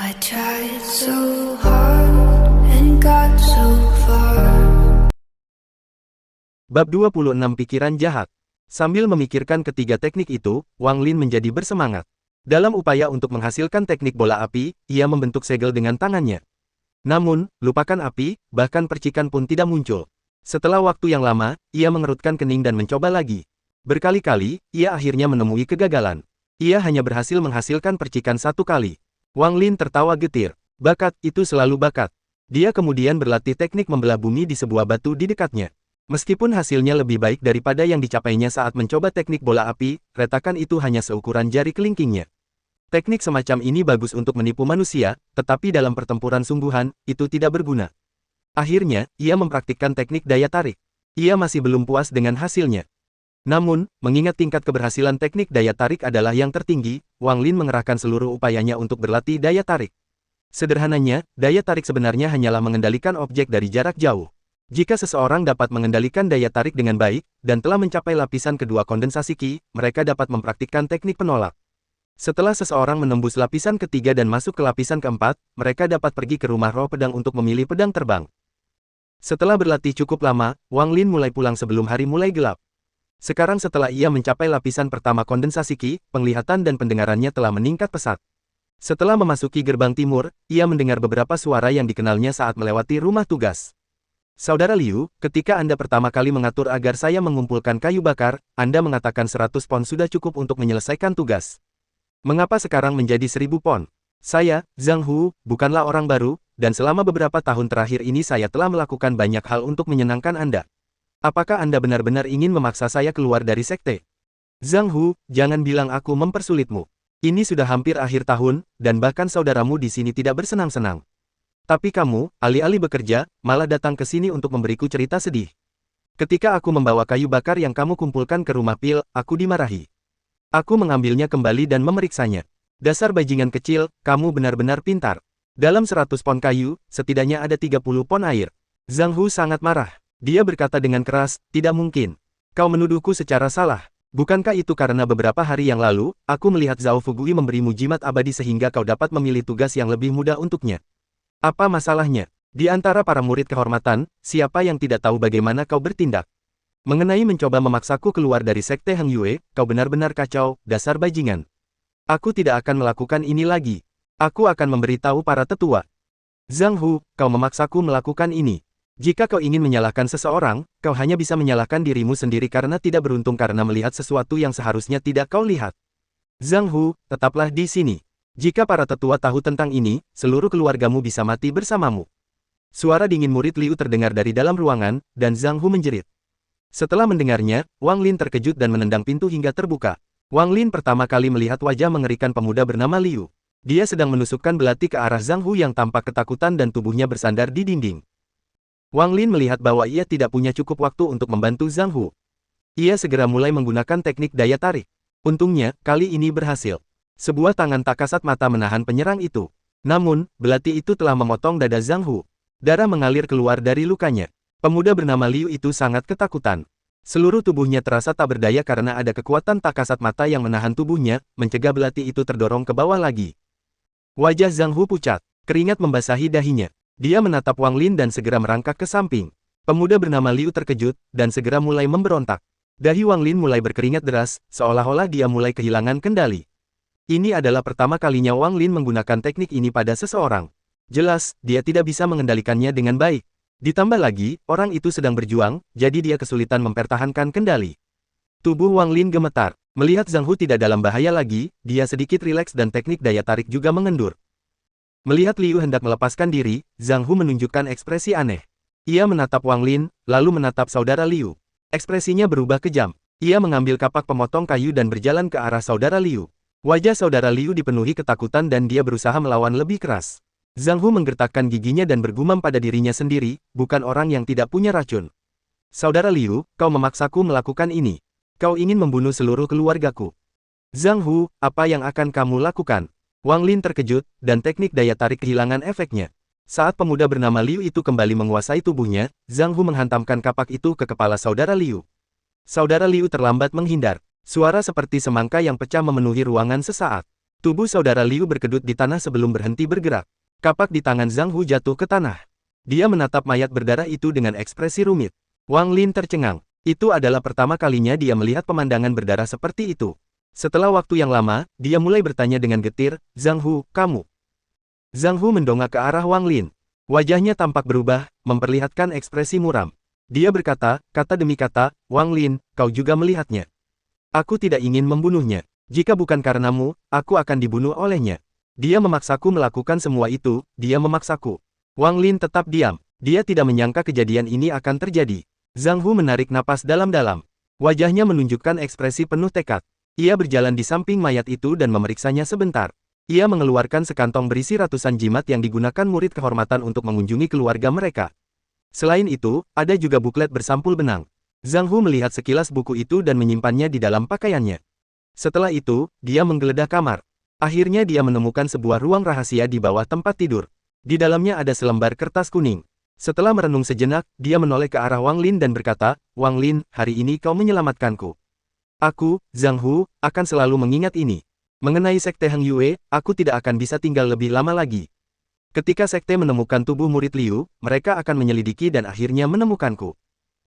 I tried so hard and got so far. Bab 26 Pikiran Jahat. Sambil memikirkan ketiga teknik itu, Wang Lin menjadi bersemangat. Dalam upaya untuk menghasilkan teknik bola api, ia membentuk segel dengan tangannya. Namun, lupakan api, bahkan percikan pun tidak muncul. Setelah waktu yang lama, ia mengerutkan kening dan mencoba lagi. Berkali-kali, ia akhirnya menemui kegagalan. Ia hanya berhasil menghasilkan percikan satu kali. Wang Lin tertawa getir. Bakat, itu selalu bakat. Dia kemudian berlatih teknik membelah bumi di sebuah batu di dekatnya. Meskipun hasilnya lebih baik daripada yang dicapainya saat mencoba teknik bola api, retakan itu hanya seukuran jari kelingkingnya. Teknik semacam ini bagus untuk menipu manusia, tetapi dalam pertempuran sungguhan, itu tidak berguna. Akhirnya, ia mempraktikkan teknik daya tarik. Ia masih belum puas dengan hasilnya. Namun, mengingat tingkat keberhasilan teknik daya tarik adalah yang tertinggi, Wang Lin mengerahkan seluruh upayanya untuk berlatih daya tarik. Sederhananya, daya tarik sebenarnya hanyalah mengendalikan objek dari jarak jauh. Jika seseorang dapat mengendalikan daya tarik dengan baik, dan telah mencapai lapisan kedua kondensasi Qi, mereka dapat mempraktikkan teknik penolak. Setelah seseorang menembus lapisan ketiga dan masuk ke lapisan keempat, mereka dapat pergi ke rumah roh pedang untuk memilih pedang terbang. Setelah berlatih cukup lama, Wang Lin mulai pulang sebelum hari mulai gelap. Sekarang setelah ia mencapai lapisan pertama kondensasi Qi, penglihatan dan pendengarannya telah meningkat pesat. Setelah memasuki gerbang timur, ia mendengar beberapa suara yang dikenalnya saat melewati rumah tugas. Saudara Liu, ketika Anda pertama kali mengatur agar saya mengumpulkan kayu bakar, Anda mengatakan 100 pon sudah cukup untuk menyelesaikan tugas. Mengapa sekarang menjadi 1000 pon? Saya, Zhang Hu, bukanlah orang baru, dan selama beberapa tahun terakhir ini saya telah melakukan banyak hal untuk menyenangkan Anda. Apakah Anda benar-benar ingin memaksa saya keluar dari sekte? Zhang Hu, jangan bilang aku mempersulitmu. Ini sudah hampir akhir tahun, dan bahkan saudaramu di sini tidak bersenang-senang. Tapi kamu, alih-alih bekerja, malah datang ke sini untuk memberiku cerita sedih. Ketika aku membawa kayu bakar yang kamu kumpulkan ke rumah Pil, aku dimarahi. Aku mengambilnya kembali dan memeriksanya. Dasar bajingan kecil, kamu benar-benar pintar. Dalam 100 pon kayu, setidaknya ada 30 pon air. Zhang Hu sangat marah. Dia berkata dengan keras, tidak mungkin. Kau menuduhku secara salah. Bukankah itu karena beberapa hari yang lalu, aku melihat Zhao Fugui memberimu jimat abadi sehingga kau dapat memilih tugas yang lebih mudah untuknya? Apa masalahnya? Di antara para murid kehormatan, siapa yang tidak tahu bagaimana kau bertindak? Mengenai mencoba memaksaku keluar dari sekte Heng Yue, kau benar-benar kacau, dasar bajingan. Aku tidak akan melakukan ini lagi. Aku akan memberitahu para tetua. Zhang Hu, kau memaksaku melakukan ini. Jika kau ingin menyalahkan seseorang, kau hanya bisa menyalahkan dirimu sendiri karena tidak beruntung karena melihat sesuatu yang seharusnya tidak kau lihat. Zhang Hu, tetaplah di sini. Jika para tetua tahu tentang ini, seluruh keluargamu bisa mati bersamamu. Suara dingin murid Liu terdengar dari dalam ruangan, dan Zhang Hu menjerit. Setelah mendengarnya, Wang Lin terkejut dan menendang pintu hingga terbuka. Wang Lin pertama kali melihat wajah mengerikan pemuda bernama Liu. Dia sedang menusukkan belati ke arah Zhang Hu yang tampak ketakutan dan tubuhnya bersandar di dinding. Wang Lin melihat bahwa ia tidak punya cukup waktu untuk membantu Zhang Hu. Ia segera mulai menggunakan teknik daya tarik. Untungnya, kali ini berhasil. Sebuah tangan tak kasat mata menahan penyerang itu. Namun, belati itu telah memotong dada Zhang Hu. Darah mengalir keluar dari lukanya. Pemuda bernama Liu itu sangat ketakutan. Seluruh tubuhnya terasa tak berdaya karena ada kekuatan tak kasat mata yang menahan tubuhnya, mencegah belati itu terdorong ke bawah lagi. Wajah Zhang Hu pucat. Keringat membasahi dahinya. Dia menatap Wang Lin dan segera merangkak ke samping. Pemuda bernama Liu terkejut, dan segera mulai memberontak. Dahi Wang Lin mulai berkeringat deras, seolah-olah dia mulai kehilangan kendali. Ini adalah pertama kalinya Wang Lin menggunakan teknik ini pada seseorang. Jelas, dia tidak bisa mengendalikannya dengan baik. Ditambah lagi, orang itu sedang berjuang, jadi dia kesulitan mempertahankan kendali. Tubuh Wang Lin gemetar. Melihat Zhang Hu tidak dalam bahaya lagi, dia sedikit rileks dan teknik daya tarik juga mengendur. Melihat Liu hendak melepaskan diri, Zhang Hu menunjukkan ekspresi aneh. Ia menatap Wang Lin, lalu menatap saudara Liu. Ekspresinya berubah kejam. Ia mengambil kapak pemotong kayu dan berjalan ke arah saudara Liu. Wajah saudara Liu dipenuhi ketakutan dan dia berusaha melawan lebih keras. Zhang Hu menggertakkan giginya dan bergumam pada dirinya sendiri, bukan orang yang tidak punya racun. Saudara Liu, kau memaksaku melakukan ini. Kau ingin membunuh seluruh keluargaku. Zhang Hu, apa yang akan kamu lakukan? Wang Lin terkejut, dan teknik daya tarik kehilangan efeknya. Saat pemuda bernama Liu itu kembali menguasai tubuhnya, Zhang Hu menghantamkan kapak itu ke kepala saudara Liu. Saudara Liu terlambat menghindar. Suara seperti semangka yang pecah memenuhi ruangan sesaat. Tubuh saudara Liu berkedut di tanah sebelum berhenti bergerak. Kapak di tangan Zhang Hu jatuh ke tanah. Dia menatap mayat berdarah itu dengan ekspresi rumit. Wang Lin tercengang. Itu adalah pertama kalinya dia melihat pemandangan berdarah seperti itu. Setelah waktu yang lama, dia mulai bertanya dengan getir, "Zhang Hu, kamu?" Zhang Hu mendongak ke arah Wang Lin. Wajahnya tampak berubah, memperlihatkan ekspresi muram. Dia berkata, kata demi kata, "Wang Lin, kau juga melihatnya. Aku tidak ingin membunuhnya. Jika bukan karenamu, aku akan dibunuh olehnya. Dia memaksaku melakukan semua itu, dia memaksaku." Wang Lin tetap diam. Dia tidak menyangka kejadian ini akan terjadi. Zhang Hu menarik napas dalam-dalam. Wajahnya menunjukkan ekspresi penuh tekad. Ia berjalan di samping mayat itu dan memeriksanya sebentar. Ia mengeluarkan sekantong berisi ratusan jimat yang digunakan murid kehormatan untuk mengunjungi keluarga mereka. Selain itu, ada juga buklet bersampul benang. Zhang Hu melihat sekilas buku itu dan menyimpannya di dalam pakaiannya. Setelah itu, dia menggeledah kamar. Akhirnya dia menemukan sebuah ruang rahasia di bawah tempat tidur. Di dalamnya ada selembar kertas kuning. Setelah merenung sejenak, dia menoleh ke arah Wang Lin dan berkata, "Wang Lin, hari ini kau menyelamatkanku. Aku, Zhang Hu, akan selalu mengingat ini. Mengenai Sekte Heng Yue, aku tidak akan bisa tinggal lebih lama lagi. Ketika Sekte menemukan tubuh murid Liu, mereka akan menyelidiki dan akhirnya menemukanku.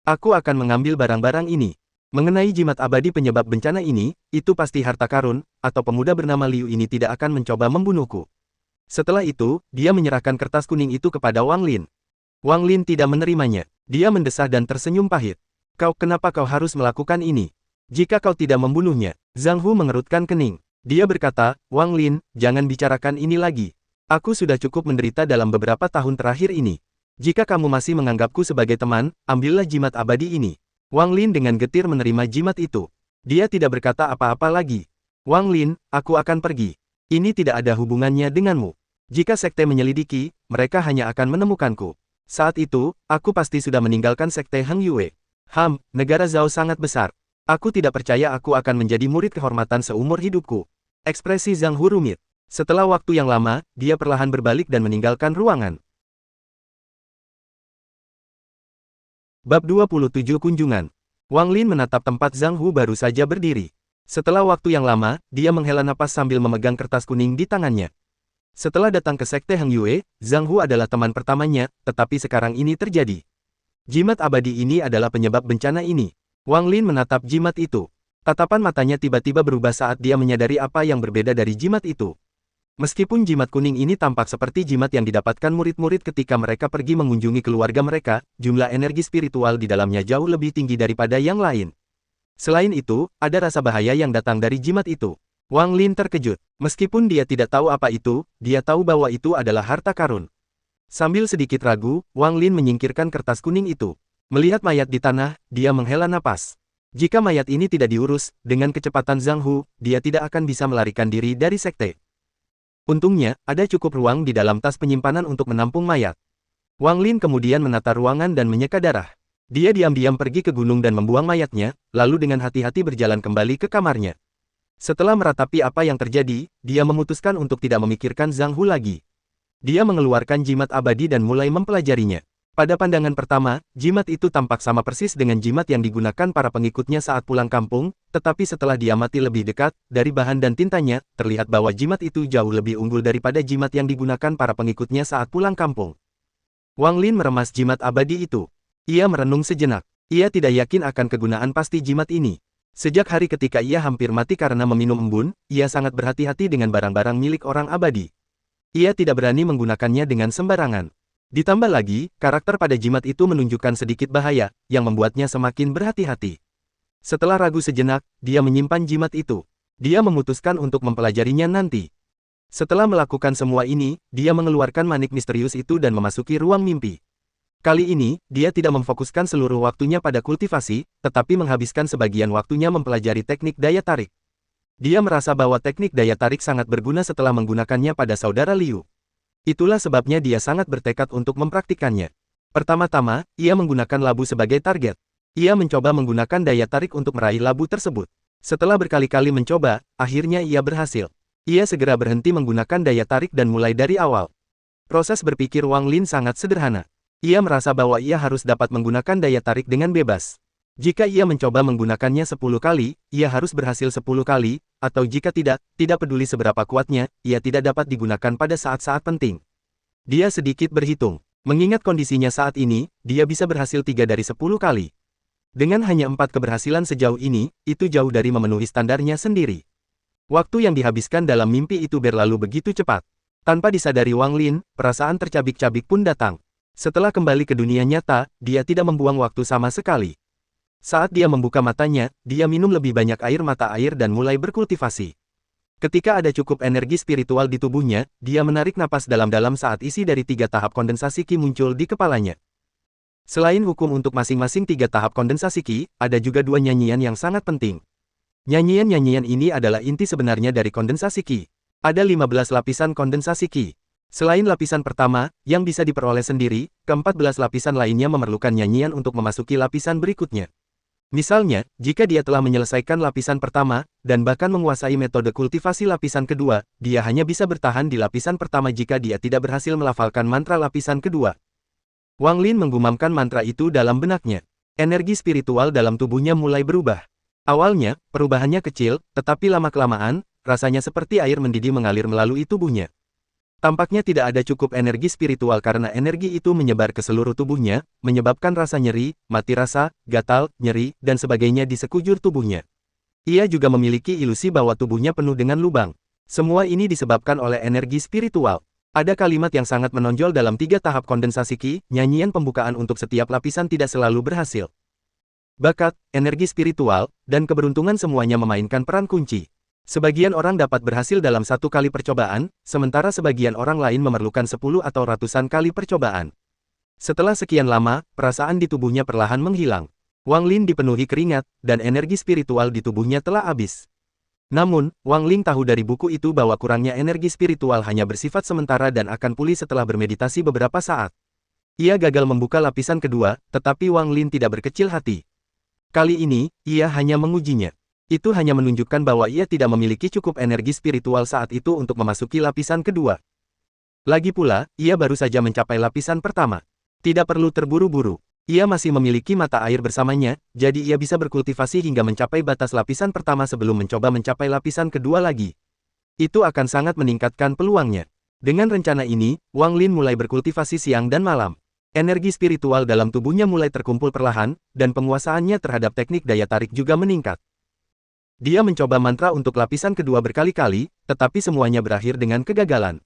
Aku akan mengambil barang-barang ini. Mengenai jimat abadi penyebab bencana ini, itu pasti harta karun, atau pemuda bernama Liu ini tidak akan mencoba membunuhku." Setelah itu, dia menyerahkan kertas kuning itu kepada Wang Lin. Wang Lin tidak menerimanya. Dia mendesah dan tersenyum pahit. Kenapa kau harus melakukan ini? Jika kau tidak membunuhnya." Zhang Hu mengerutkan kening. Dia berkata, "Wang Lin, jangan bicarakan ini lagi. Aku sudah cukup menderita dalam beberapa tahun terakhir ini. Jika kamu masih menganggapku sebagai teman, ambillah jimat abadi ini." Wang Lin dengan getir menerima jimat itu. Dia tidak berkata apa-apa lagi. "Wang Lin, aku akan pergi. Ini tidak ada hubungannya denganmu. Jika Sekte menyelidiki, mereka hanya akan menemukanku. Saat itu, aku pasti sudah meninggalkan Sekte Heng Yue. Negara Zhao sangat besar. Aku tidak percaya aku akan menjadi murid kehormatan seumur hidupku." Ekspresi Zhang Hu rumit. Setelah waktu yang lama, dia perlahan berbalik dan meninggalkan ruangan. Bab 27 Kunjungan. Wang Lin menatap tempat Zhang Hu baru saja berdiri. Setelah waktu yang lama, dia menghela napas sambil memegang kertas kuning di tangannya. Setelah datang ke Sekte Heng Yue, Zhang Hu adalah teman pertamanya, tetapi sekarang ini terjadi. Jimat abadi ini adalah penyebab bencana ini. Wang Lin menatap jimat itu. Tatapan matanya tiba-tiba berubah saat dia menyadari apa yang berbeda dari jimat itu. Meskipun jimat kuning ini tampak seperti jimat yang didapatkan murid-murid ketika mereka pergi mengunjungi keluarga mereka, jumlah energi spiritual di dalamnya jauh lebih tinggi daripada yang lain. Selain itu, ada rasa bahaya yang datang dari jimat itu. Wang Lin terkejut. Meskipun dia tidak tahu apa itu, dia tahu bahwa itu adalah harta karun. Sambil sedikit ragu, Wang Lin menyingkirkan kertas kuning itu. Melihat mayat di tanah, dia menghela napas. Jika mayat ini tidak diurus, dengan kecepatan Zhang Hu, dia tidak akan bisa melarikan diri dari sekte. Untungnya, ada cukup ruang di dalam tas penyimpanan untuk menampung mayat. Wang Lin kemudian menata ruangan dan menyeka darah. Dia diam-diam pergi ke gunung dan membuang mayatnya, lalu dengan hati-hati berjalan kembali ke kamarnya. Setelah meratapi apa yang terjadi, dia memutuskan untuk tidak memikirkan Zhang Hu lagi. Dia mengeluarkan jimat abadi dan mulai mempelajarinya. Pada pandangan pertama, jimat itu tampak sama persis dengan jimat yang digunakan para pengikutnya saat pulang kampung, tetapi setelah diamati lebih dekat, dari bahan dan tintanya, terlihat bahwa jimat itu jauh lebih unggul daripada jimat yang digunakan para pengikutnya saat pulang kampung. Wang Lin meremas jimat abadi itu. Ia merenung sejenak. Ia tidak yakin akan kegunaan pasti jimat ini. Sejak hari ketika ia hampir mati karena meminum embun, ia sangat berhati-hati dengan barang-barang milik orang abadi. Ia tidak berani menggunakannya dengan sembarangan. Ditambah lagi, karakter pada jimat itu menunjukkan sedikit bahaya, yang membuatnya semakin berhati-hati. Setelah ragu sejenak, dia menyimpan jimat itu. Dia memutuskan untuk mempelajarinya nanti. Setelah melakukan semua ini, dia mengeluarkan manik misterius itu dan memasuki ruang mimpi. Kali ini, dia tidak memfokuskan seluruh waktunya pada kultivasi, tetapi menghabiskan sebagian waktunya mempelajari teknik daya tarik. Dia merasa bahwa teknik daya tarik sangat berguna setelah menggunakannya pada saudara Liu. Itulah sebabnya dia sangat bertekad untuk mempraktikkannya. Pertama-tama, ia menggunakan labu sebagai target. Ia mencoba menggunakan daya tarik untuk meraih labu tersebut. Setelah berkali-kali mencoba, akhirnya ia berhasil. Ia segera berhenti menggunakan daya tarik dan mulai dari awal. Proses berpikir Wang Lin sangat sederhana. Ia merasa bahwa ia harus dapat menggunakan daya tarik dengan bebas. Jika ia mencoba menggunakannya 10 kali, ia harus berhasil 10 kali, atau jika tidak, tidak peduli seberapa kuatnya, ia tidak dapat digunakan pada saat-saat penting. Dia sedikit berhitung. Mengingat kondisinya saat ini, dia bisa berhasil 3 dari 10 kali. Dengan hanya 4 keberhasilan sejauh ini, itu jauh dari memenuhi standarnya sendiri. Waktu yang dihabiskan dalam mimpi itu berlalu begitu cepat. Tanpa disadari Wang Lin, perasaan tercabik-cabik pun datang. Setelah kembali ke dunia nyata, dia tidak membuang waktu sama sekali. Saat dia membuka matanya, dia minum lebih banyak air mata air dan mulai berkultivasi. Ketika ada cukup energi spiritual di tubuhnya, dia menarik napas dalam-dalam saat isi dari 3 tahap kondensasi Qi muncul di kepalanya. Selain hukum untuk masing-masing 3 tahap kondensasi Qi, ada juga 2 nyanyian yang sangat penting. Nyanyian-nyanyian ini adalah inti sebenarnya dari kondensasi Qi. Ada 15 lapisan kondensasi Qi. Selain lapisan pertama, yang bisa diperoleh sendiri, ke-14 lapisan lainnya memerlukan nyanyian untuk memasuki lapisan berikutnya. Misalnya, jika dia telah menyelesaikan lapisan pertama, dan bahkan menguasai metode kultivasi lapisan kedua, dia hanya bisa bertahan di lapisan pertama jika dia tidak berhasil melafalkan mantra lapisan kedua. Wang Lin menggumamkan mantra itu dalam benaknya. Energi spiritual dalam tubuhnya mulai berubah. Awalnya, perubahannya kecil, tetapi lama-kelamaan, rasanya seperti air mendidih mengalir melalui tubuhnya. Tampaknya tidak ada cukup energi spiritual karena energi itu menyebar ke seluruh tubuhnya, menyebabkan rasa nyeri, mati rasa, gatal, nyeri, dan sebagainya di sekujur tubuhnya. Ia juga memiliki ilusi bahwa tubuhnya penuh dengan lubang. Semua ini disebabkan oleh energi spiritual. Ada kalimat yang sangat menonjol dalam 3 tahap kondensasi Qi, nyanyian pembukaan untuk setiap lapisan tidak selalu berhasil. Bakat, energi spiritual, dan keberuntungan semuanya memainkan peran kunci. Sebagian orang dapat berhasil dalam 1 kali percobaan, sementara sebagian orang lain memerlukan 10 atau ratusan kali percobaan. Setelah sekian lama, perasaan di tubuhnya perlahan menghilang. Wang Lin dipenuhi keringat, dan energi spiritual di tubuhnya telah habis. Namun, Wang Lin tahu dari buku itu bahwa kurangnya energi spiritual hanya bersifat sementara dan akan pulih setelah bermeditasi beberapa saat. Ia gagal membuka lapisan kedua, tetapi Wang Lin tidak berkecil hati. Kali ini, ia hanya mengujinya. Itu hanya menunjukkan bahwa ia tidak memiliki cukup energi spiritual saat itu untuk memasuki lapisan kedua. Lagi pula, ia baru saja mencapai lapisan pertama. Tidak perlu terburu-buru. Ia masih memiliki mata air bersamanya, jadi ia bisa berkultivasi hingga mencapai batas lapisan pertama sebelum mencoba mencapai lapisan kedua lagi. Itu akan sangat meningkatkan peluangnya. Dengan rencana ini, Wang Lin mulai berkultivasi siang dan malam. Energi spiritual dalam tubuhnya mulai terkumpul perlahan, dan penguasaannya terhadap teknik daya tarik juga meningkat. Dia mencoba mantra untuk lapisan kedua berkali-kali, tetapi semuanya berakhir dengan kegagalan.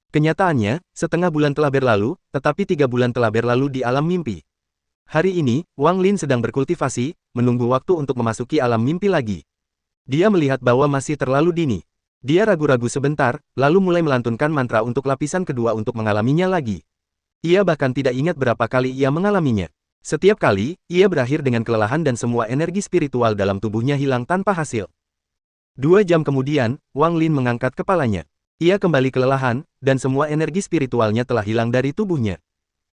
Kenyataannya, setengah bulan telah berlalu, tetapi 3 bulan telah berlalu di alam mimpi. Hari ini, Wang Lin sedang berkultivasi, menunggu waktu untuk memasuki alam mimpi lagi. Dia melihat bahwa masih terlalu dini. Dia ragu-ragu sebentar, lalu mulai melantunkan mantra untuk lapisan kedua untuk mengalaminya lagi. Ia bahkan tidak ingat berapa kali ia mengalaminya. Setiap kali, ia berakhir dengan kelelahan dan semua energi spiritual dalam tubuhnya hilang tanpa hasil. 2 jam kemudian, Wang Lin mengangkat kepalanya. Ia kembali kelelahan, dan semua energi spiritualnya telah hilang dari tubuhnya.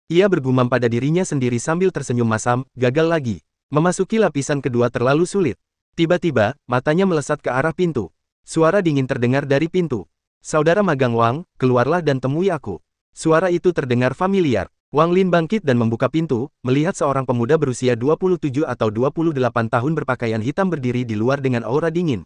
Ia bergumam pada dirinya sendiri sambil tersenyum masam, gagal lagi. Memasuki lapisan kedua terlalu sulit. Tiba-tiba, matanya melesat ke arah pintu. Suara dingin terdengar dari pintu. "Saudara magang Wang, keluarlah dan temui aku." Suara itu terdengar familiar. Wang Lin bangkit dan membuka pintu, melihat seorang pemuda berusia 27 atau 28 tahun berpakaian hitam berdiri di luar dengan aura dingin.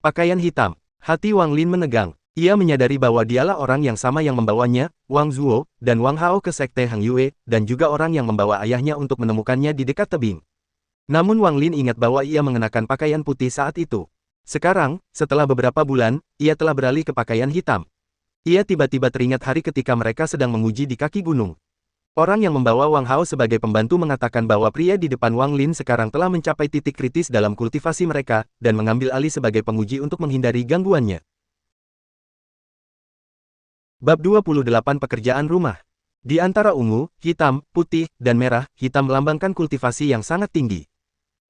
Pakaian hitam. Hati Wang Lin menegang. Ia menyadari bahwa dialah orang yang sama yang membawanya, Wang Zuo, dan Wang Hao ke sekte Hang Yue, dan juga orang yang membawa ayahnya untuk menemukannya di dekat tebing. Namun Wang Lin ingat bahwa ia mengenakan pakaian putih saat itu. Sekarang, setelah beberapa bulan, ia telah beralih ke pakaian hitam. Ia tiba-tiba teringat hari ketika mereka sedang menguji di kaki gunung. Orang yang membawa Wang Hao sebagai pembantu mengatakan bahwa pria di depan Wang Lin sekarang telah mencapai titik kritis dalam kultivasi mereka, dan mengambil alih sebagai penguji untuk menghindari gangguannya. Bab 28 Pekerjaan Rumah. Di antara ungu, hitam, putih, dan merah, hitam melambangkan kultivasi yang sangat tinggi.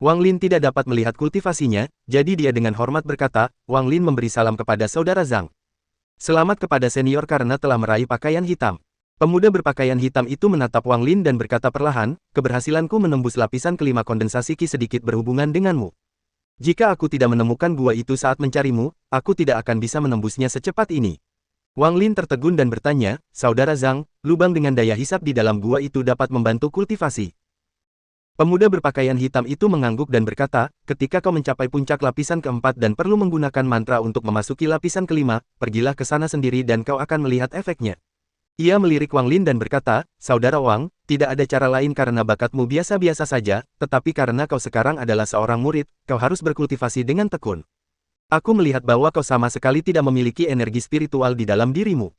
Wang Lin tidak dapat melihat kultivasinya, jadi dia dengan hormat berkata, Wang Lin memberi salam kepada saudara Zhang. Selamat kepada senior karena telah meraih pakaian hitam. Pemuda berpakaian hitam itu menatap Wang Lin dan berkata perlahan, keberhasilanku menembus lapisan kelima kondensasi Qi sedikit berhubungan denganmu. Jika aku tidak menemukan gua itu saat mencarimu, aku tidak akan bisa menembusnya secepat ini. Wang Lin tertegun dan bertanya, saudara Zhang, lubang dengan daya hisap di dalam gua itu dapat membantu kultivasi. Pemuda berpakaian hitam itu mengangguk dan berkata, ketika kau mencapai puncak lapisan keempat dan perlu menggunakan mantra untuk memasuki lapisan kelima, pergilah ke sana sendiri dan kau akan melihat efeknya. Ia melirik Wang Lin dan berkata, Saudara Wang, tidak ada cara lain karena bakatmu biasa-biasa saja, tetapi karena kau sekarang adalah seorang murid, kau harus berkultivasi dengan tekun. Aku melihat bahwa kau sama sekali tidak memiliki energi spiritual di dalam dirimu.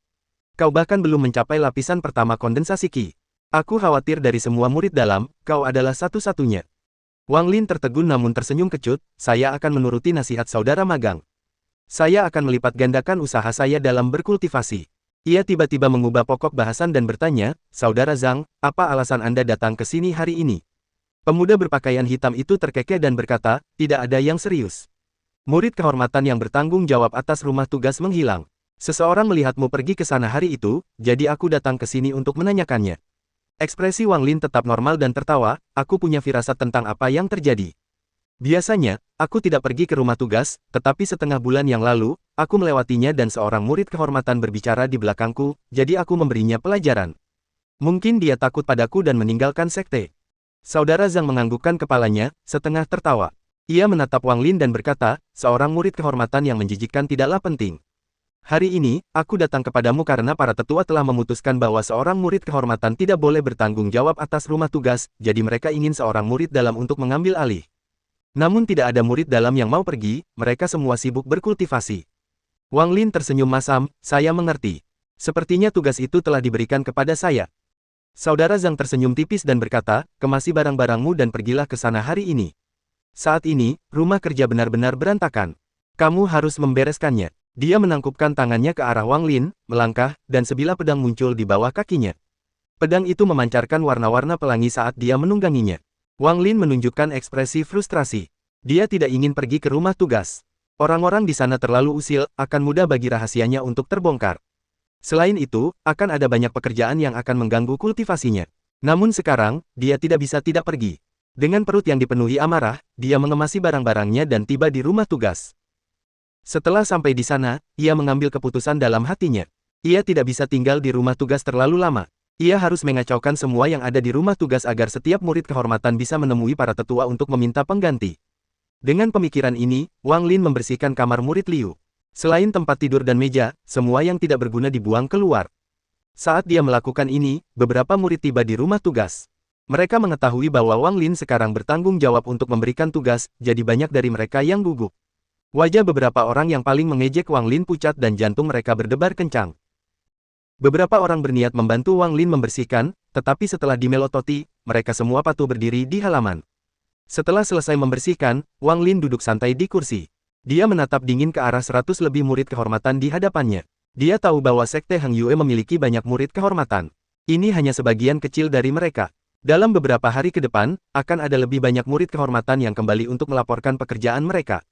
Kau bahkan belum mencapai lapisan pertama kondensasi Qi. Aku khawatir dari semua murid dalam, kau adalah satu-satunya. Wang Lin tertegun namun tersenyum kecut, saya akan menuruti nasihat saudara magang. Saya akan melipat gandakan usaha saya dalam berkultivasi. Ia tiba-tiba mengubah pokok bahasan dan bertanya, Saudara Zhang, apa alasan Anda datang ke sini hari ini? Pemuda berpakaian hitam itu terkekeh dan berkata, tidak ada yang serius. Murid kehormatan yang bertanggung jawab atas rumah tugas menghilang. Seseorang melihatmu pergi ke sana hari itu, jadi aku datang ke sini untuk menanyakannya. Ekspresi Wang Lin tetap normal dan tertawa, aku punya firasat tentang apa yang terjadi. Biasanya, aku tidak pergi ke rumah tugas, tetapi setengah bulan yang lalu, aku melewatinya dan seorang murid kehormatan berbicara di belakangku, jadi aku memberinya pelajaran. Mungkin dia takut padaku dan meninggalkan sekte. Saudara Zhang menganggukkan kepalanya, setengah tertawa. Ia menatap Wang Lin dan berkata, seorang murid kehormatan yang menjijikkan tidaklah penting. Hari ini, aku datang kepadamu karena para tetua telah memutuskan bahwa seorang murid kehormatan tidak boleh bertanggung jawab atas rumah tugas, jadi mereka ingin seorang murid dalam untuk mengambil alih. Namun tidak ada murid dalam yang mau pergi, mereka semua sibuk berkultivasi. Wang Lin tersenyum masam, saya mengerti. Sepertinya tugas itu telah diberikan kepada saya. Saudara Zhang tersenyum tipis dan berkata, kemasi barang-barangmu dan pergilah ke sana hari ini. Saat ini, rumah kerja benar-benar berantakan. Kamu harus membereskannya. Dia menangkupkan tangannya ke arah Wang Lin, melangkah, dan sebilah pedang muncul di bawah kakinya. Pedang itu memancarkan warna-warna pelangi saat dia menungganginya. Wang Lin menunjukkan ekspresi frustrasi. Dia tidak ingin pergi ke rumah tugas. Orang-orang di sana terlalu usil, akan mudah bagi rahasianya untuk terbongkar. Selain itu, akan ada banyak pekerjaan yang akan mengganggu kultivasinya. Namun sekarang, dia tidak bisa tidak pergi. Dengan perut yang dipenuhi amarah, dia mengemasi barang-barangnya dan tiba di rumah tugas. Setelah sampai di sana, ia mengambil keputusan dalam hatinya. Ia tidak bisa tinggal di rumah tugas terlalu lama. Ia harus mengacaukan semua yang ada di rumah tugas agar setiap murid kehormatan bisa menemui para tetua untuk meminta pengganti. Dengan pemikiran ini, Wang Lin membersihkan kamar murid Liu. Selain tempat tidur dan meja, semua yang tidak berguna dibuang keluar. Saat dia melakukan ini, beberapa murid tiba di rumah tugas. Mereka mengetahui bahwa Wang Lin sekarang bertanggung jawab untuk memberikan tugas, jadi banyak dari mereka yang gugup. Wajah beberapa orang yang paling mengejek Wang Lin pucat dan jantung mereka berdebar kencang. Beberapa orang berniat membantu Wang Lin membersihkan, tetapi setelah dimelototi, mereka semua patuh berdiri di halaman. Setelah selesai membersihkan, Wang Lin duduk santai di kursi. Dia menatap dingin ke arah 100 lebih murid kehormatan di hadapannya. Dia tahu bahwa Sekte Hang Yue memiliki banyak murid kehormatan. Ini hanya sebagian kecil dari mereka. Dalam beberapa hari ke depan, akan ada lebih banyak murid kehormatan yang kembali untuk melaporkan pekerjaan mereka.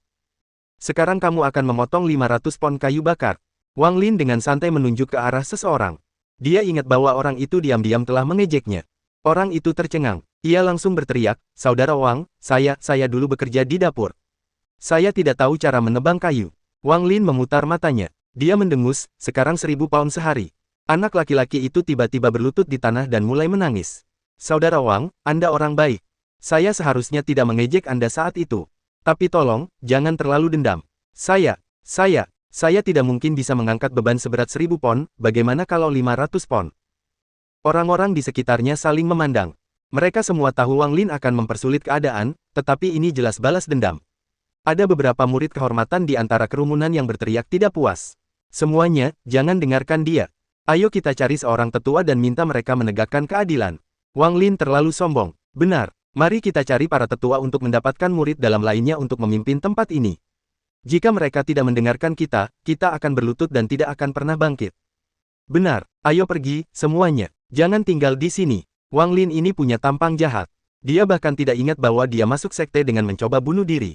Sekarang kamu akan memotong 500 pon kayu bakar. Wang Lin dengan santai menunjuk ke arah seseorang. Dia ingat bahwa orang itu diam-diam telah mengejeknya. Orang itu tercengang. Ia langsung berteriak, Saudara Wang, saya dulu bekerja di dapur. Saya tidak tahu cara menebang kayu. Wang Lin memutar matanya. Dia mendengus, sekarang 1000 pound sehari. Anak laki-laki itu tiba-tiba berlutut di tanah dan mulai menangis. Saudara Wang, Anda orang baik. Saya seharusnya tidak mengejek Anda saat itu. Tapi tolong, jangan terlalu dendam. Saya tidak mungkin bisa mengangkat beban seberat 1000 pon, bagaimana kalau 500 pon? Orang-orang di sekitarnya saling memandang. Mereka semua tahu Wang Lin akan mempersulit keadaan, tetapi ini jelas balas dendam. Ada beberapa murid kehormatan di antara kerumunan yang berteriak tidak puas. Semuanya, jangan dengarkan dia. Ayo kita cari seorang tetua dan minta mereka menegakkan keadilan. Wang Lin terlalu sombong. Benar. Mari kita cari para tetua untuk mendapatkan murid dalam lainnya untuk memimpin tempat ini. Jika mereka tidak mendengarkan kita akan berlutut dan tidak akan pernah bangkit. Benar, ayo pergi, semuanya. Jangan tinggal di sini. Wang Lin ini punya tampang jahat. Dia bahkan tidak ingat bahwa dia masuk sekte dengan mencoba bunuh diri.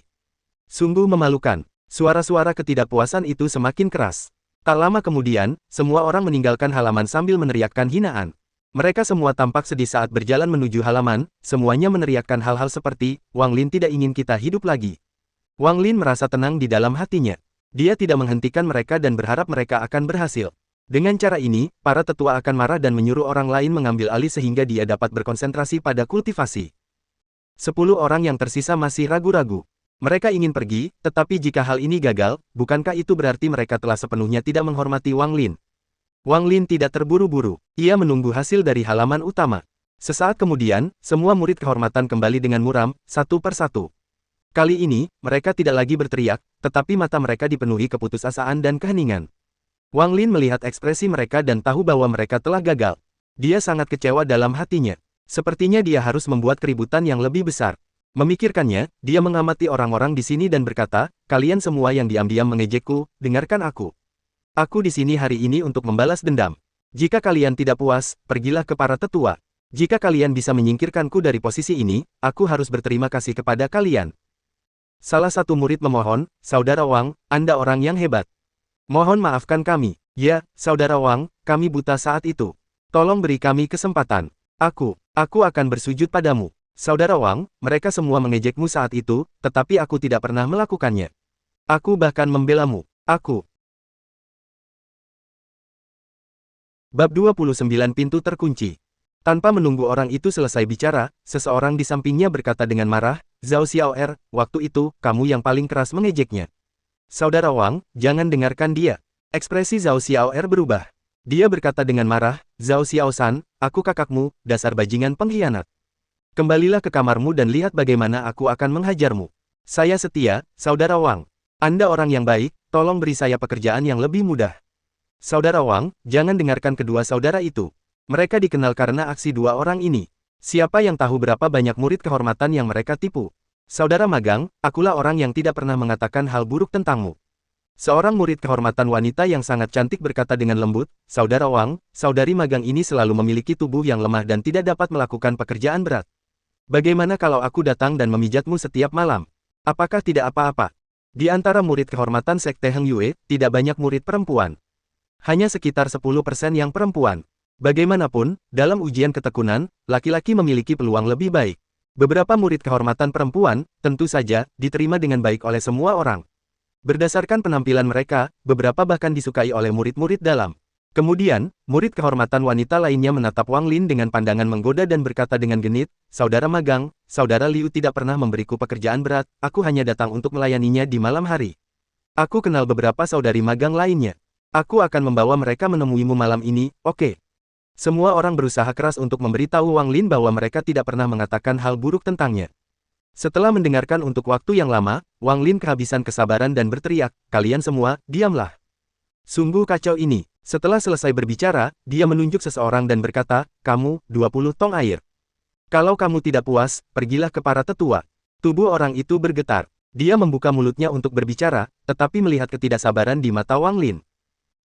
Sungguh memalukan. Suara-suara ketidakpuasan itu semakin keras. Tak lama kemudian, semua orang meninggalkan halaman sambil meneriakkan hinaan. Mereka semua tampak sedih saat berjalan menuju halaman, semuanya meneriakkan hal-hal seperti, Wang Lin tidak ingin kita hidup lagi. Wang Lin merasa tenang di dalam hatinya. Dia tidak menghentikan mereka dan berharap mereka akan berhasil. Dengan cara ini, para tetua akan marah dan menyuruh orang lain mengambil alih sehingga dia dapat berkonsentrasi pada kultivasi. 10 orang yang tersisa masih ragu-ragu. Mereka ingin pergi, tetapi jika hal ini gagal, bukankah itu berarti mereka telah sepenuhnya tidak menghormati Wang Lin? Wang Lin tidak terburu-buru. Ia menunggu hasil dari halaman utama. Sesaat kemudian, semua murid kehormatan kembali dengan muram, satu persatu. Kali ini, mereka tidak lagi berteriak, tetapi mata mereka dipenuhi keputusasaan dan keheningan. Wang Lin melihat ekspresi mereka dan tahu bahwa mereka telah gagal. Dia sangat kecewa dalam hatinya. Sepertinya dia harus membuat keributan yang lebih besar. Memikirkannya, dia mengamati orang-orang di sini dan berkata, kalian semua yang diam-diam mengejekku, dengarkan aku. Aku di sini hari ini untuk membalas dendam. Jika kalian tidak puas, pergilah ke para tetua. Jika kalian bisa menyingkirkanku dari posisi ini, aku harus berterima kasih kepada kalian. Salah satu murid memohon, Saudara Wang, Anda orang yang hebat. Mohon maafkan kami. Ya, Saudara Wang, kami buta saat itu. Tolong beri kami kesempatan. Aku akan bersujud padamu. Saudara Wang, mereka semua mengejekmu saat itu, tetapi aku tidak pernah melakukannya. Aku bahkan membelamu. Bab 29 Pintu terkunci. Tanpa menunggu orang itu selesai bicara, seseorang di sampingnya berkata dengan marah, Zhao Xiaoer, waktu itu, kamu yang paling keras mengejeknya. Saudara Wang, jangan dengarkan dia. Ekspresi Zhao Xiaoer berubah. Dia berkata dengan marah, Zhao Xiaosan, aku kakakmu, dasar bajingan pengkhianat. Kembalilah ke kamarmu dan lihat bagaimana aku akan menghajarmu. Saya setia, Saudara Wang. Anda orang yang baik, tolong beri saya pekerjaan yang lebih mudah. Saudara Wang, jangan dengarkan kedua saudara itu. Mereka dikenal karena aksi dua orang ini. Siapa yang tahu berapa banyak murid kehormatan yang mereka tipu? Saudara magang, akulah orang yang tidak pernah mengatakan hal buruk tentangmu. Seorang murid kehormatan wanita yang sangat cantik berkata dengan lembut, Saudara Wang, saudari magang ini selalu memiliki tubuh yang lemah dan tidak dapat melakukan pekerjaan berat. Bagaimana kalau aku datang dan memijatmu setiap malam? Apakah tidak apa-apa? Di antara murid kehormatan Sekte Heng Yue, tidak banyak murid perempuan. Hanya sekitar 10% yang perempuan. Bagaimanapun, dalam ujian ketekunan, laki-laki memiliki peluang lebih baik. Beberapa murid kehormatan perempuan, tentu saja, diterima dengan baik oleh semua orang. Berdasarkan penampilan mereka, beberapa bahkan disukai oleh murid-murid dalam. Kemudian, murid kehormatan wanita lainnya menatap Wang Lin dengan pandangan menggoda dan berkata dengan genit, Saudara magang, Saudara Liu tidak pernah memberiku pekerjaan berat, aku hanya datang untuk melayaninya di malam hari. Aku kenal beberapa saudari magang lainnya. Aku akan membawa mereka menemuimu malam ini, oke? Semua orang berusaha keras untuk memberitahu Wang Lin bahwa mereka tidak pernah mengatakan hal buruk tentangnya. Setelah mendengarkan untuk waktu yang lama, Wang Lin kehabisan kesabaran dan berteriak, kalian semua, diamlah. Sungguh kacau ini. Setelah selesai berbicara, dia menunjuk seseorang dan berkata, kamu, 20 tong air. Kalau kamu tidak puas, pergilah ke para tetua. Tubuh orang itu bergetar. Dia membuka mulutnya untuk berbicara, tetapi melihat ketidaksabaran di mata Wang Lin.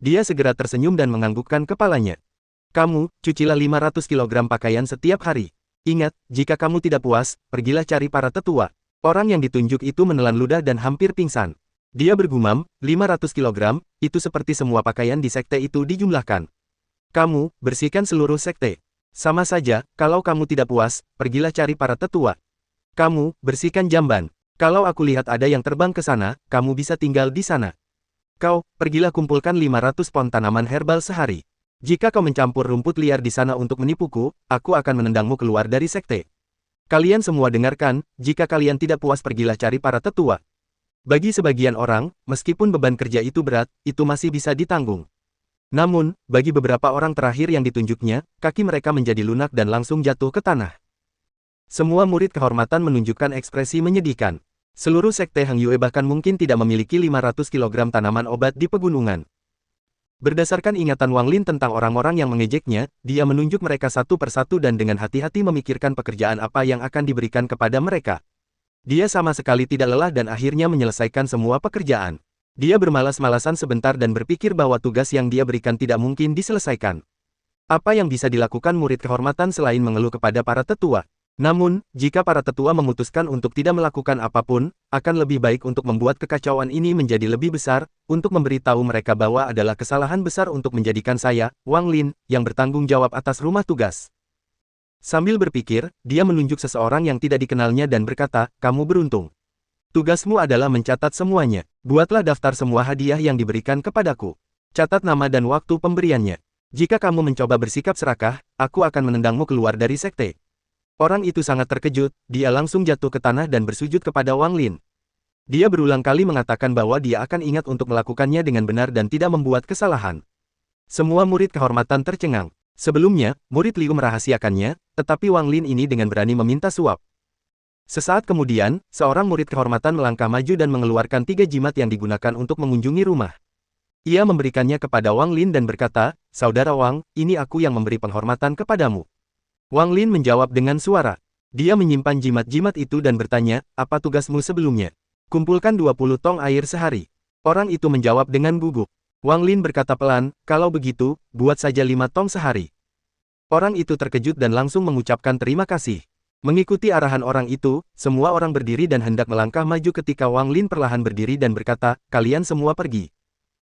Dia segera tersenyum dan menganggukkan kepalanya. Kamu, cucilah 500 kg pakaian setiap hari. Ingat, jika kamu tidak puas, pergilah cari para tetua. Orang yang ditunjuk itu menelan ludah dan hampir pingsan. Dia bergumam, 500 kg, itu seperti semua pakaian di sekte itu dijumlahkan. Kamu, bersihkan seluruh sekte. Sama saja, kalau kamu tidak puas, pergilah cari para tetua. Kamu, bersihkan jamban. Kalau aku lihat ada yang terbang ke sana, kamu bisa tinggal di sana. Kau, pergilah kumpulkan 500 pon tanaman herbal sehari. Jika kau mencampur rumput liar di sana untuk menipuku, aku akan menendangmu keluar dari sekte. Kalian semua dengarkan, jika kalian tidak puas pergilah cari para tetua. Bagi sebagian orang, meskipun beban kerja itu berat, itu masih bisa ditanggung. Namun, bagi beberapa orang terakhir yang ditunjuknya, kaki mereka menjadi lunak dan langsung jatuh ke tanah. Semua murid kehormatan menunjukkan ekspresi menyedihkan. Seluruh sekte Heng Yue bahkan mungkin tidak memiliki 500 kg tanaman obat di pegunungan. Berdasarkan ingatan Wang Lin tentang orang-orang yang mengejeknya, dia menunjuk mereka satu persatu dan dengan hati-hati memikirkan pekerjaan apa yang akan diberikan kepada mereka. Dia sama sekali tidak lelah dan akhirnya menyelesaikan semua pekerjaan. Dia bermalas-malasan sebentar dan berpikir bahwa tugas yang dia berikan tidak mungkin diselesaikan. Apa yang bisa dilakukan murid kehormatan selain mengeluh kepada para tetua? Namun, jika para tetua memutuskan untuk tidak melakukan apapun, akan lebih baik untuk membuat kekacauan ini menjadi lebih besar, untuk memberitahu mereka bahwa adalah kesalahan besar untuk menjadikan saya, Wang Lin, yang bertanggung jawab atas rumah tugas. Sambil berpikir, dia menunjuk seseorang yang tidak dikenalnya dan berkata, kamu beruntung. Tugasmu adalah mencatat semuanya. Buatlah daftar semua hadiah yang diberikan kepadaku. Catat nama dan waktu pemberiannya. Jika kamu mencoba bersikap serakah, aku akan menendangmu keluar dari sekte. Orang itu sangat terkejut, dia langsung jatuh ke tanah dan bersujud kepada Wang Lin. Dia berulang kali mengatakan bahwa dia akan ingat untuk melakukannya dengan benar dan tidak membuat kesalahan. Semua murid kehormatan tercengang. Sebelumnya, murid Liu merahasiakannya, tetapi Wang Lin ini dengan berani meminta suap. Sesaat kemudian, seorang murid kehormatan melangkah maju dan mengeluarkan 3 jimat yang digunakan untuk mengunjungi rumah. Ia memberikannya kepada Wang Lin dan berkata, "Saudara Wang, ini aku yang memberi penghormatan kepadamu." Wang Lin menjawab dengan suara. Dia menyimpan jimat-jimat itu dan bertanya, "Apa tugasmu sebelumnya?" "Kumpulkan 20 tong air sehari." Orang itu menjawab dengan gugup. Wang Lin berkata pelan, "Kalau begitu, buat saja 5 tong sehari." Orang itu terkejut dan langsung mengucapkan terima kasih. Mengikuti arahan orang itu, semua orang berdiri dan hendak melangkah maju ketika Wang Lin perlahan berdiri dan berkata, "Kalian semua pergi.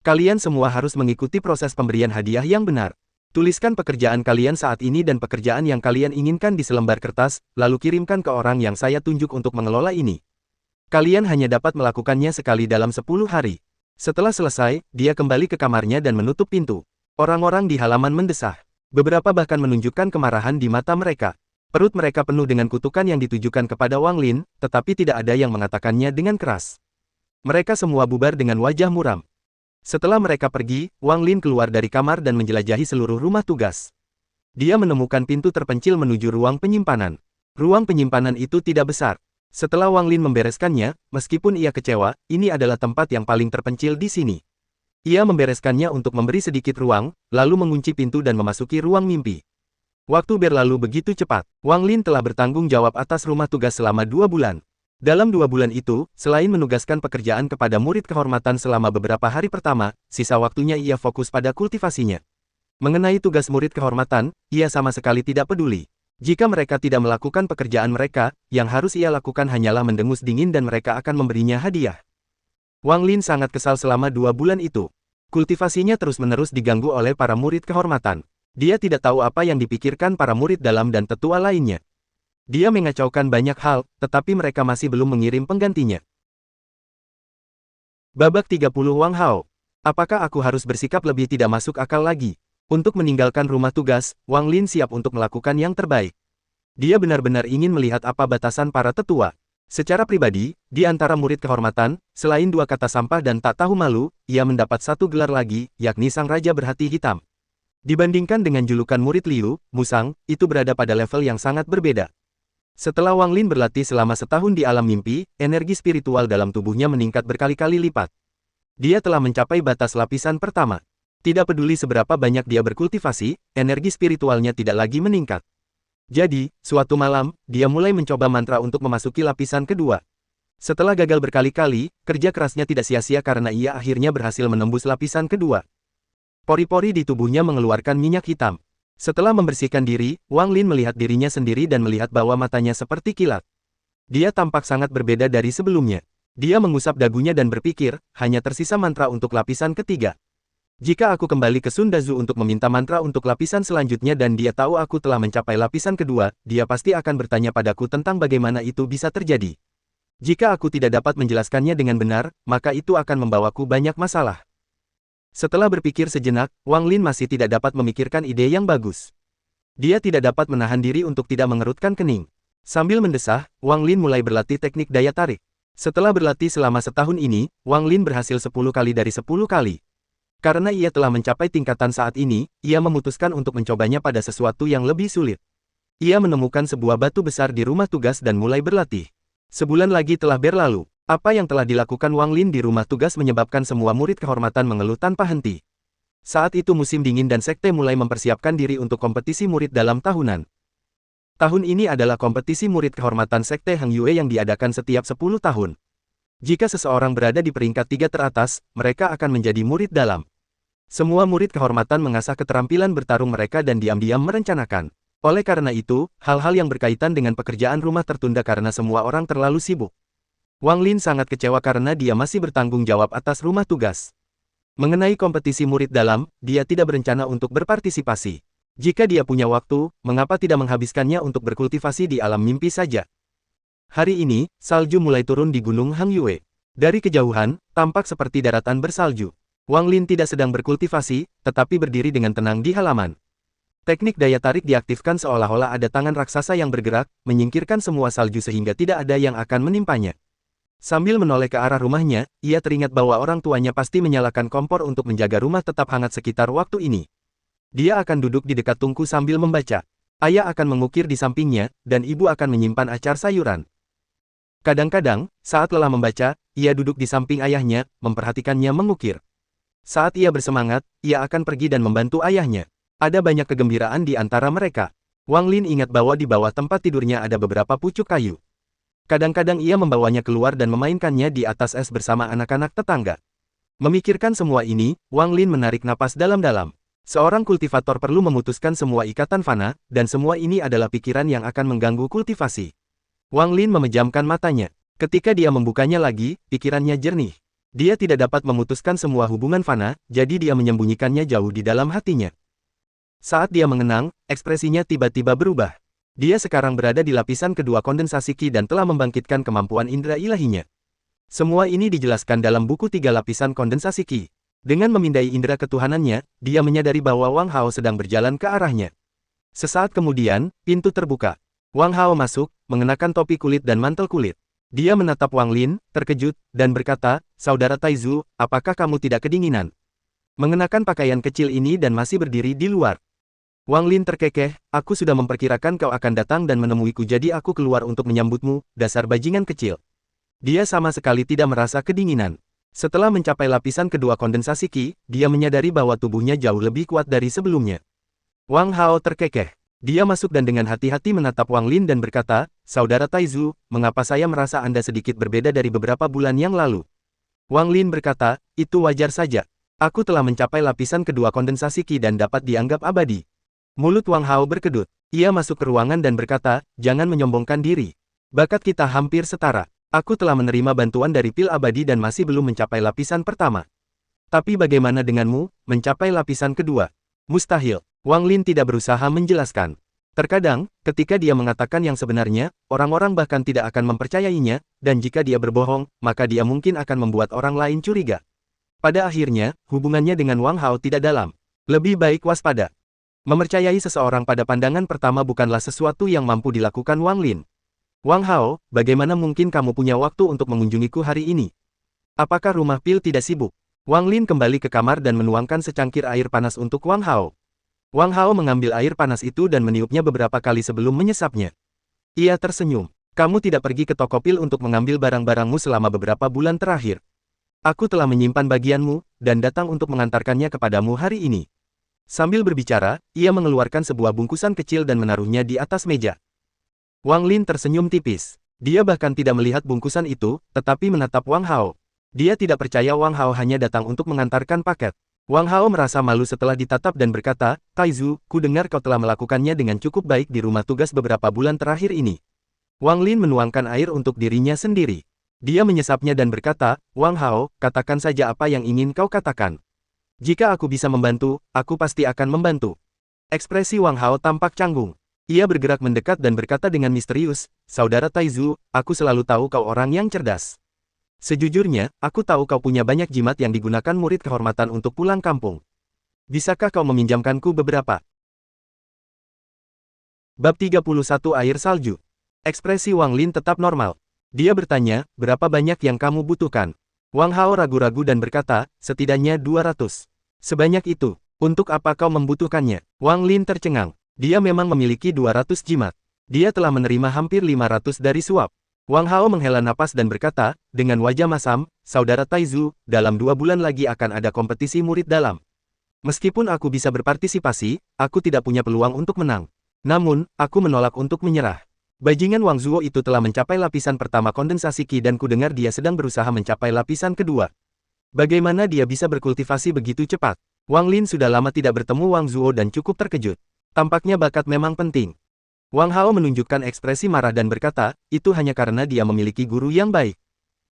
Kalian semua harus mengikuti proses pemberian hadiah yang benar. Tuliskan pekerjaan kalian saat ini dan pekerjaan yang kalian inginkan di selembar kertas, lalu kirimkan ke orang yang saya tunjuk untuk mengelola ini. Kalian hanya dapat melakukannya sekali dalam 10 hari. Setelah selesai, dia kembali ke kamarnya dan menutup pintu. Orang-orang di halaman mendesah. Beberapa bahkan menunjukkan kemarahan di mata mereka. Perut mereka penuh dengan kutukan yang ditujukan kepada Wang Lin, tetapi tidak ada yang mengatakannya dengan keras. Mereka semua bubar dengan wajah muram. Setelah mereka pergi, Wang Lin keluar dari kamar dan menjelajahi seluruh rumah tugas. Dia menemukan pintu terpencil menuju ruang penyimpanan. Ruang penyimpanan itu tidak besar. Setelah Wang Lin membereskannya, meskipun ia kecewa, ini adalah tempat yang paling terpencil di sini. Ia membereskannya untuk memberi sedikit ruang, lalu mengunci pintu dan memasuki ruang mimpi. Waktu berlalu begitu cepat. Wang Lin telah bertanggung jawab atas rumah tugas selama 2 bulan. Dalam 2 bulan itu, selain menugaskan pekerjaan kepada murid kehormatan selama beberapa hari pertama, sisa waktunya ia fokus pada kultivasinya. Mengenai tugas murid kehormatan, ia sama sekali tidak peduli. Jika mereka tidak melakukan pekerjaan mereka, yang harus ia lakukan hanyalah mendengus dingin dan mereka akan memberinya hadiah. Wang Lin sangat kesal selama 2 bulan itu. Kultivasinya terus-menerus diganggu oleh para murid kehormatan. Dia tidak tahu apa yang dipikirkan para murid dalam dan tetua lainnya. Dia mengacaukan banyak hal, tetapi mereka masih belum mengirim penggantinya. Babak 30 Wang Hao. Apakah aku harus bersikap lebih tidak masuk akal lagi? Untuk meninggalkan rumah tugas, Wang Lin siap untuk melakukan yang terbaik. Dia benar-benar ingin melihat apa batasan para tetua. Secara pribadi, di antara murid kehormatan, selain 2 kata sampah dan tak tahu malu, ia mendapat 1 gelar lagi, yakni Sang Raja Berhati Hitam. Dibandingkan dengan julukan murid Liu, Musang, itu berada pada level yang sangat berbeda. Setelah Wang Lin berlatih selama setahun di alam mimpi, energi spiritual dalam tubuhnya meningkat berkali-kali lipat. Dia telah mencapai batas lapisan pertama. Tidak peduli seberapa banyak dia berkultivasi, energi spiritualnya tidak lagi meningkat. Jadi, suatu malam, dia mulai mencoba mantra untuk memasuki lapisan kedua. Setelah gagal berkali-kali, kerja kerasnya tidak sia-sia karena ia akhirnya berhasil menembus lapisan kedua. Pori-pori di tubuhnya mengeluarkan minyak hitam. Setelah membersihkan diri, Wang Lin melihat dirinya sendiri dan melihat bahwa matanya seperti kilat. Dia tampak sangat berbeda dari sebelumnya. Dia mengusap dagunya dan berpikir, hanya tersisa mantra untuk lapisan ketiga. Jika aku kembali ke Sun Dazu untuk meminta mantra untuk lapisan selanjutnya dan dia tahu aku telah mencapai lapisan kedua, dia pasti akan bertanya padaku tentang bagaimana itu bisa terjadi. Jika aku tidak dapat menjelaskannya dengan benar, maka itu akan membawaku banyak masalah. Setelah berpikir sejenak, Wang Lin masih tidak dapat memikirkan ide yang bagus. Dia tidak dapat menahan diri untuk tidak mengerutkan kening. Sambil mendesah, Wang Lin mulai berlatih teknik daya tarik. Setelah berlatih selama setahun ini, Wang Lin berhasil 10 kali dari 10 kali. Karena ia telah mencapai tingkatan saat ini, ia memutuskan untuk mencobanya pada sesuatu yang lebih sulit. Ia menemukan sebuah batu besar di rumah tugas dan mulai berlatih. Sebulan lagi telah berlalu. Apa yang telah dilakukan Wang Lin di rumah tugas menyebabkan semua murid kehormatan mengeluh tanpa henti. Saat itu musim dingin dan sekte mulai mempersiapkan diri untuk kompetisi murid dalam tahunan. Tahun ini adalah kompetisi murid kehormatan sekte Hang Yue yang diadakan setiap 10 tahun. Jika seseorang berada di peringkat 3 teratas, mereka akan menjadi murid dalam. Semua murid kehormatan mengasah keterampilan bertarung mereka dan diam-diam merencanakan. Oleh karena itu, hal-hal yang berkaitan dengan pekerjaan rumah tertunda karena semua orang terlalu sibuk. Wang Lin sangat kecewa karena dia masih bertanggung jawab atas rumah tugas. Mengenai kompetisi murid dalam, dia tidak berencana untuk berpartisipasi. Jika dia punya waktu, mengapa tidak menghabiskannya untuk berkultivasi di alam mimpi saja? Hari ini, salju mulai turun di Gunung Hang Yue. Dari kejauhan, tampak seperti daratan bersalju. Wang Lin tidak sedang berkultivasi, tetapi berdiri dengan tenang di halaman. Teknik daya tarik diaktifkan seolah-olah ada tangan raksasa yang bergerak, menyingkirkan semua salju sehingga tidak ada yang akan menimpanya. Sambil menoleh ke arah rumahnya, ia teringat bahwa orang tuanya pasti menyalakan kompor untuk menjaga rumah tetap hangat sekitar waktu ini. Dia akan duduk di dekat tungku sambil membaca. Ayah akan mengukir di sampingnya, dan ibu akan menyimpan acar sayuran. Kadang-kadang, saat lelah membaca, ia duduk di samping ayahnya, memperhatikannya mengukir. Saat ia bersemangat, ia akan pergi dan membantu ayahnya. Ada banyak kegembiraan di antara mereka. Wang Lin ingat bahwa di bawah tempat tidurnya ada beberapa pucuk kayu. Kadang-kadang ia membawanya keluar dan memainkannya di atas es bersama anak-anak tetangga. Memikirkan semua ini, Wang Lin menarik napas dalam-dalam. Seorang kultivator perlu memutuskan semua ikatan fana, dan semua ini adalah pikiran yang akan mengganggu kultivasi. Wang Lin memejamkan matanya. Ketika dia membukanya lagi, pikirannya jernih. Dia tidak dapat memutuskan semua hubungan fana, jadi dia menyembunyikannya jauh di dalam hatinya. Saat dia mengenang, ekspresinya tiba-tiba berubah. Dia sekarang berada di lapisan kedua kondensasi Qi dan telah membangkitkan kemampuan indera ilahinya. Semua ini dijelaskan dalam buku 3 lapisan kondensasi Qi. Dengan memindai indera ketuhanannya, dia menyadari bahwa Wang Hao sedang berjalan ke arahnya. Sesaat kemudian, pintu terbuka. Wang Hao masuk, mengenakan topi kulit dan mantel kulit. Dia menatap Wang Lin, terkejut, dan berkata, "Saudara Taizu, apakah kamu tidak kedinginan? Mengenakan pakaian kecil ini dan masih berdiri di luar." Wang Lin terkekeh, "Aku sudah memperkirakan kau akan datang dan menemuiku jadi aku keluar untuk menyambutmu, dasar bajingan kecil." Dia sama sekali tidak merasa kedinginan. Setelah mencapai lapisan kedua kondensasi Qi, dia menyadari bahwa tubuhnya jauh lebih kuat dari sebelumnya. Wang Hao terkekeh. Dia masuk dan dengan hati-hati menatap Wang Lin dan berkata, "Saudara Taizu, mengapa saya merasa Anda sedikit berbeda dari beberapa bulan yang lalu?" Wang Lin berkata, "Itu wajar saja. Aku telah mencapai lapisan kedua kondensasi Qi dan dapat dianggap abadi." Mulut Wang Hao berkedut. Ia masuk ke ruangan dan berkata, "Jangan menyombongkan diri. Bakat kita hampir setara. Aku telah menerima bantuan dari pil abadi dan masih belum mencapai lapisan pertama. Tapi bagaimana denganmu, mencapai lapisan kedua?" "Mustahil." Wang Lin tidak berusaha menjelaskan. Terkadang, ketika dia mengatakan yang sebenarnya, orang-orang bahkan tidak akan mempercayainya, dan jika dia berbohong, maka dia mungkin akan membuat orang lain curiga. Pada akhirnya, hubungannya dengan Wang Hao tidak dalam. Lebih baik waspada. Mempercayai seseorang pada pandangan pertama bukanlah sesuatu yang mampu dilakukan Wang Lin. "Wang Hao, bagaimana mungkin kamu punya waktu untuk mengunjungiku hari ini? Apakah rumah pil tidak sibuk?" Wang Lin kembali ke kamar dan menuangkan secangkir air panas untuk Wang Hao. Wang Hao mengambil air panas itu dan meniupnya beberapa kali sebelum menyesapnya. Ia tersenyum. "Kamu tidak pergi ke toko pil untuk mengambil barang-barangmu selama beberapa bulan terakhir. Aku telah menyimpan bagianmu, dan datang untuk mengantarkannya kepadamu hari ini." Sambil berbicara, ia mengeluarkan sebuah bungkusan kecil dan menaruhnya di atas meja. Wang Lin tersenyum tipis. Dia bahkan tidak melihat bungkusan itu, tetapi menatap Wang Hao. Dia tidak percaya Wang Hao hanya datang untuk mengantarkan paket. Wang Hao merasa malu setelah ditatap dan berkata, "Taizu, ku dengar kau telah melakukannya dengan cukup baik di rumah tugas beberapa bulan terakhir ini." Wang Lin menuangkan air untuk dirinya sendiri. Dia menyesapnya dan berkata, "Wang Hao, katakan saja apa yang ingin kau katakan. Jika aku bisa membantu, aku pasti akan membantu." Ekspresi Wang Hao tampak canggung. Ia bergerak mendekat dan berkata dengan misterius, "Saudara Taizu, aku selalu tahu kau orang yang cerdas. Sejujurnya, aku tahu kau punya banyak jimat yang digunakan murid kehormatan untuk pulang kampung. Bisakah kau meminjamkanku beberapa?" Bab 31 Air Salju. Ekspresi Wang Lin tetap normal. Dia bertanya, "Berapa banyak yang kamu butuhkan?" Wang Hao ragu-ragu dan berkata, "Setidaknya 200. "Sebanyak itu? Untuk apa kau membutuhkannya?" Wang Lin tercengang. Dia memang memiliki 200 jimat. Dia telah menerima hampir 500 dari suap. Wang Hao menghela napas dan berkata, dengan wajah masam, "Saudara Taizu, dalam 2 bulan lagi akan ada kompetisi murid dalam. Meskipun aku bisa berpartisipasi, aku tidak punya peluang untuk menang. Namun, aku menolak untuk menyerah. Bajingan Wang Zuo itu telah mencapai lapisan pertama kondensasi Qi dan ku dengar dia sedang berusaha mencapai lapisan kedua. Bagaimana dia bisa berkultivasi begitu cepat?" Wang Lin sudah lama tidak bertemu Wang Zuo dan cukup terkejut. Tampaknya bakat memang penting. Wang Hao menunjukkan ekspresi marah dan berkata, "Itu hanya karena dia memiliki guru yang baik.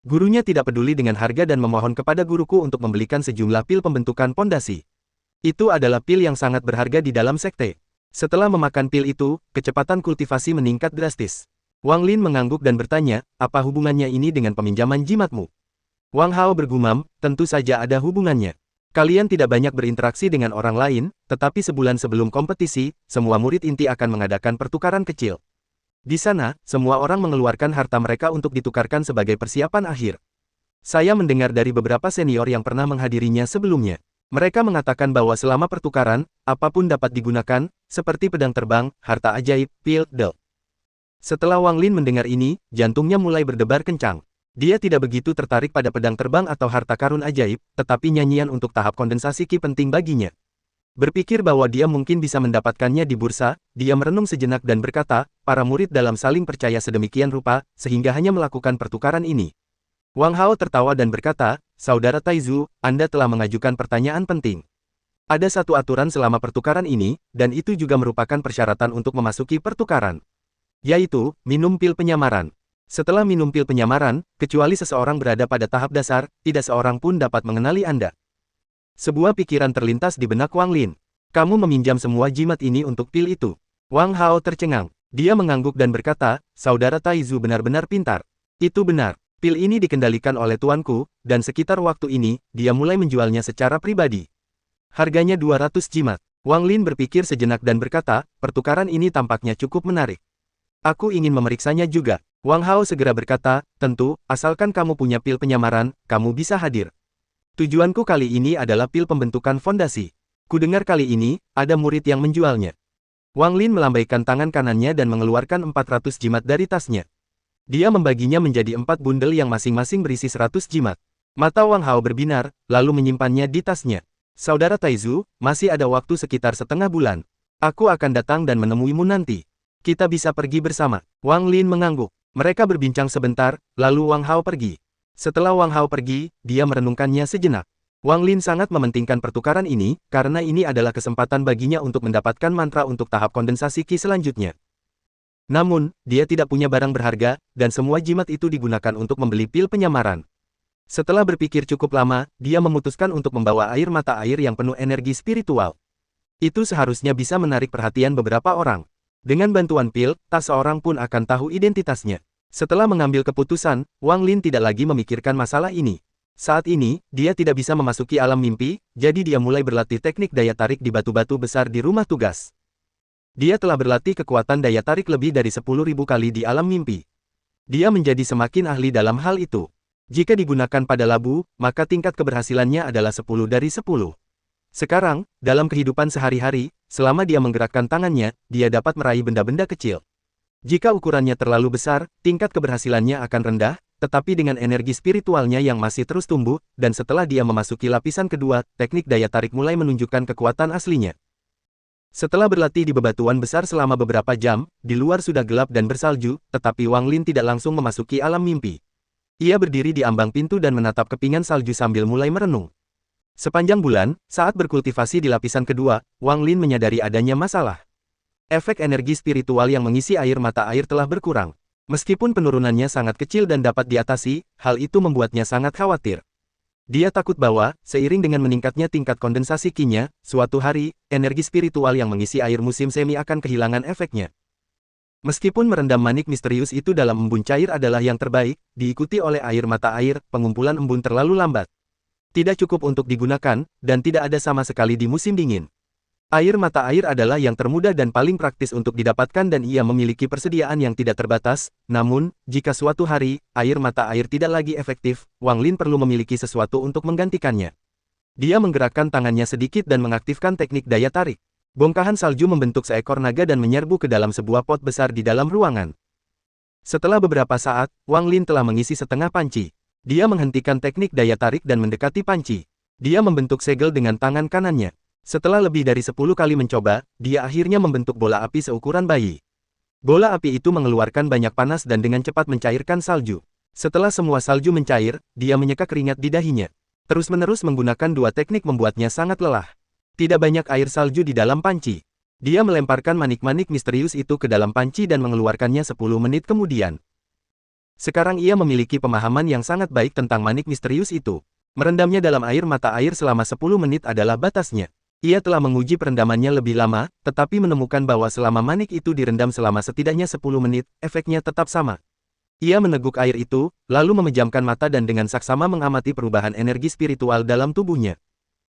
Gurunya tidak peduli dengan harga dan memohon kepada guruku untuk membelikan sejumlah pil pembentukan pondasi. Itu adalah pil yang sangat berharga di dalam sekte. Setelah memakan pil itu, kecepatan kultivasi meningkat drastis." Wang Lin mengangguk dan bertanya, "Apa hubungannya ini dengan peminjaman jimatmu?" Wang Hao bergumam, "Tentu saja ada hubungannya. Kalian tidak banyak berinteraksi dengan orang lain, tetapi sebulan sebelum kompetisi, semua murid inti akan mengadakan pertukaran kecil. Di sana, semua orang mengeluarkan harta mereka untuk ditukarkan sebagai persiapan akhir. Saya mendengar dari beberapa senior yang pernah menghadirinya sebelumnya. Mereka mengatakan bahwa selama pertukaran, apapun dapat digunakan, seperti pedang terbang, harta ajaib, pil, del. Setelah Wang Lin mendengar ini, jantungnya mulai berdebar kencang. Dia tidak begitu tertarik pada pedang terbang atau harta karun ajaib, tetapi nyanyian untuk tahap kondensasi Qi penting baginya. Berpikir bahwa dia mungkin bisa mendapatkannya di bursa, dia merenung sejenak dan berkata, para murid dalam saling percaya sedemikian rupa, sehingga hanya melakukan pertukaran ini. Wang Hao tertawa dan berkata, Saudara Taizu, Anda telah mengajukan pertanyaan penting. Ada satu aturan selama pertukaran ini, dan itu juga merupakan persyaratan untuk memasuki pertukaran. Yaitu, minum pil penyamaran. Setelah minum pil penyamaran, kecuali seseorang berada pada tahap dasar, tidak seorang pun dapat mengenali Anda. Sebuah pikiran terlintas di benak Wang Lin. Kamu meminjam semua jimat ini untuk pil itu. Wang Hao tercengang. Dia mengangguk dan berkata, Saudara Taizu benar-benar pintar. Itu benar. Pil ini dikendalikan oleh tuanku, dan sekitar waktu ini, dia mulai menjualnya secara pribadi. Harganya 200 jimat. Wang Lin berpikir sejenak dan berkata, pertukaran ini tampaknya cukup menarik. Aku ingin memeriksanya juga. Wang Hao segera berkata, tentu, asalkan kamu punya pil penyamaran, kamu bisa hadir. Tujuanku kali ini adalah pil pembentukan fondasi. Kudengar kali ini, ada murid yang menjualnya. Wang Lin melambaikan tangan kanannya dan mengeluarkan 400 jimat dari tasnya. Dia membaginya menjadi 4 bundel yang masing-masing berisi 100 jimat. Mata Wang Hao berbinar, lalu menyimpannya di tasnya. Saudara Taizu, masih ada waktu sekitar setengah bulan. Aku akan datang dan menemuimu nanti. Kita bisa pergi bersama. Wang Lin mengangguk. Mereka berbincang sebentar, lalu Wang Hao pergi. Setelah Wang Hao pergi, dia merenungkannya sejenak. Wang Lin sangat mementingkan pertukaran ini, karena ini adalah kesempatan baginya untuk mendapatkan mantra untuk tahap kondensasi Qi selanjutnya. Namun, dia tidak punya barang berharga, dan semua jimat itu digunakan untuk membeli pil penyamaran. Setelah berpikir cukup lama, dia memutuskan untuk membawa air mata air yang penuh energi spiritual. Itu seharusnya bisa menarik perhatian beberapa orang. Dengan bantuan pil, tak seorang pun akan tahu identitasnya. Setelah mengambil keputusan, Wang Lin tidak lagi memikirkan masalah ini. Saat ini, dia tidak bisa memasuki alam mimpi, jadi dia mulai berlatih teknik daya tarik di batu-batu besar di rumah tugas. Dia telah berlatih kekuatan daya tarik lebih dari 10.000 kali di alam mimpi. Dia menjadi semakin ahli dalam hal itu. Jika digunakan pada labu, maka tingkat keberhasilannya adalah 10 dari 10. Sekarang, dalam kehidupan sehari-hari, selama dia menggerakkan tangannya, dia dapat meraih benda-benda kecil. Jika ukurannya terlalu besar, tingkat keberhasilannya akan rendah, tetapi dengan energi spiritualnya yang masih terus tumbuh, dan setelah dia memasuki lapisan kedua, teknik daya tarik mulai menunjukkan kekuatan aslinya. Setelah berlatih di bebatuan besar selama beberapa jam, di luar sudah gelap dan bersalju, tetapi Wang Lin tidak langsung memasuki alam mimpi. Ia berdiri di ambang pintu dan menatap kepingan salju sambil mulai merenung. Sepanjang bulan, saat berkultivasi di lapisan kedua, Wang Lin menyadari adanya masalah. Efek energi spiritual yang mengisi air mata air telah berkurang. Meskipun penurunannya sangat kecil dan dapat diatasi, hal itu membuatnya sangat khawatir. Dia takut bahwa, seiring dengan meningkatnya tingkat kondensasi Qi-nya, suatu hari, energi spiritual yang mengisi air musim semi akan kehilangan efeknya. Meskipun merendam manik misterius itu dalam embun cair adalah yang terbaik, diikuti oleh air mata air, pengumpulan embun terlalu lambat. Tidak cukup untuk digunakan, dan tidak ada sama sekali di musim dingin. Air mata air adalah yang termudah dan paling praktis untuk didapatkan dan ia memiliki persediaan yang tidak terbatas, namun, jika suatu hari, air mata air tidak lagi efektif, Wang Lin perlu memiliki sesuatu untuk menggantikannya. Dia menggerakkan tangannya sedikit dan mengaktifkan teknik daya tarik. Bongkahan salju membentuk seekor naga dan menyerbu ke dalam sebuah pot besar di dalam ruangan. Setelah beberapa saat, Wang Lin telah mengisi setengah panci. Dia menghentikan teknik daya tarik dan mendekati panci. Dia membentuk segel dengan tangan kanannya. Setelah lebih dari 10 kali mencoba, dia akhirnya membentuk bola api seukuran bayi. Bola api itu mengeluarkan banyak panas dan dengan cepat mencairkan salju. Setelah semua salju mencair, dia menyeka keringat di dahinya. Terus-menerus menggunakan dua teknik membuatnya sangat lelah. Tidak banyak air salju di dalam panci. Dia melemparkan manik-manik misterius itu ke dalam panci dan mengeluarkannya 10 menit kemudian. Sekarang ia memiliki pemahaman yang sangat baik tentang manik misterius itu. Merendamnya dalam air mata air selama 10 menit adalah batasnya. Ia telah menguji perendamannya lebih lama, tetapi menemukan bahwa selama manik itu direndam selama setidaknya 10 menit, efeknya tetap sama. Ia meneguk air itu, lalu memejamkan mata dan dengan saksama mengamati perubahan energi spiritual dalam tubuhnya.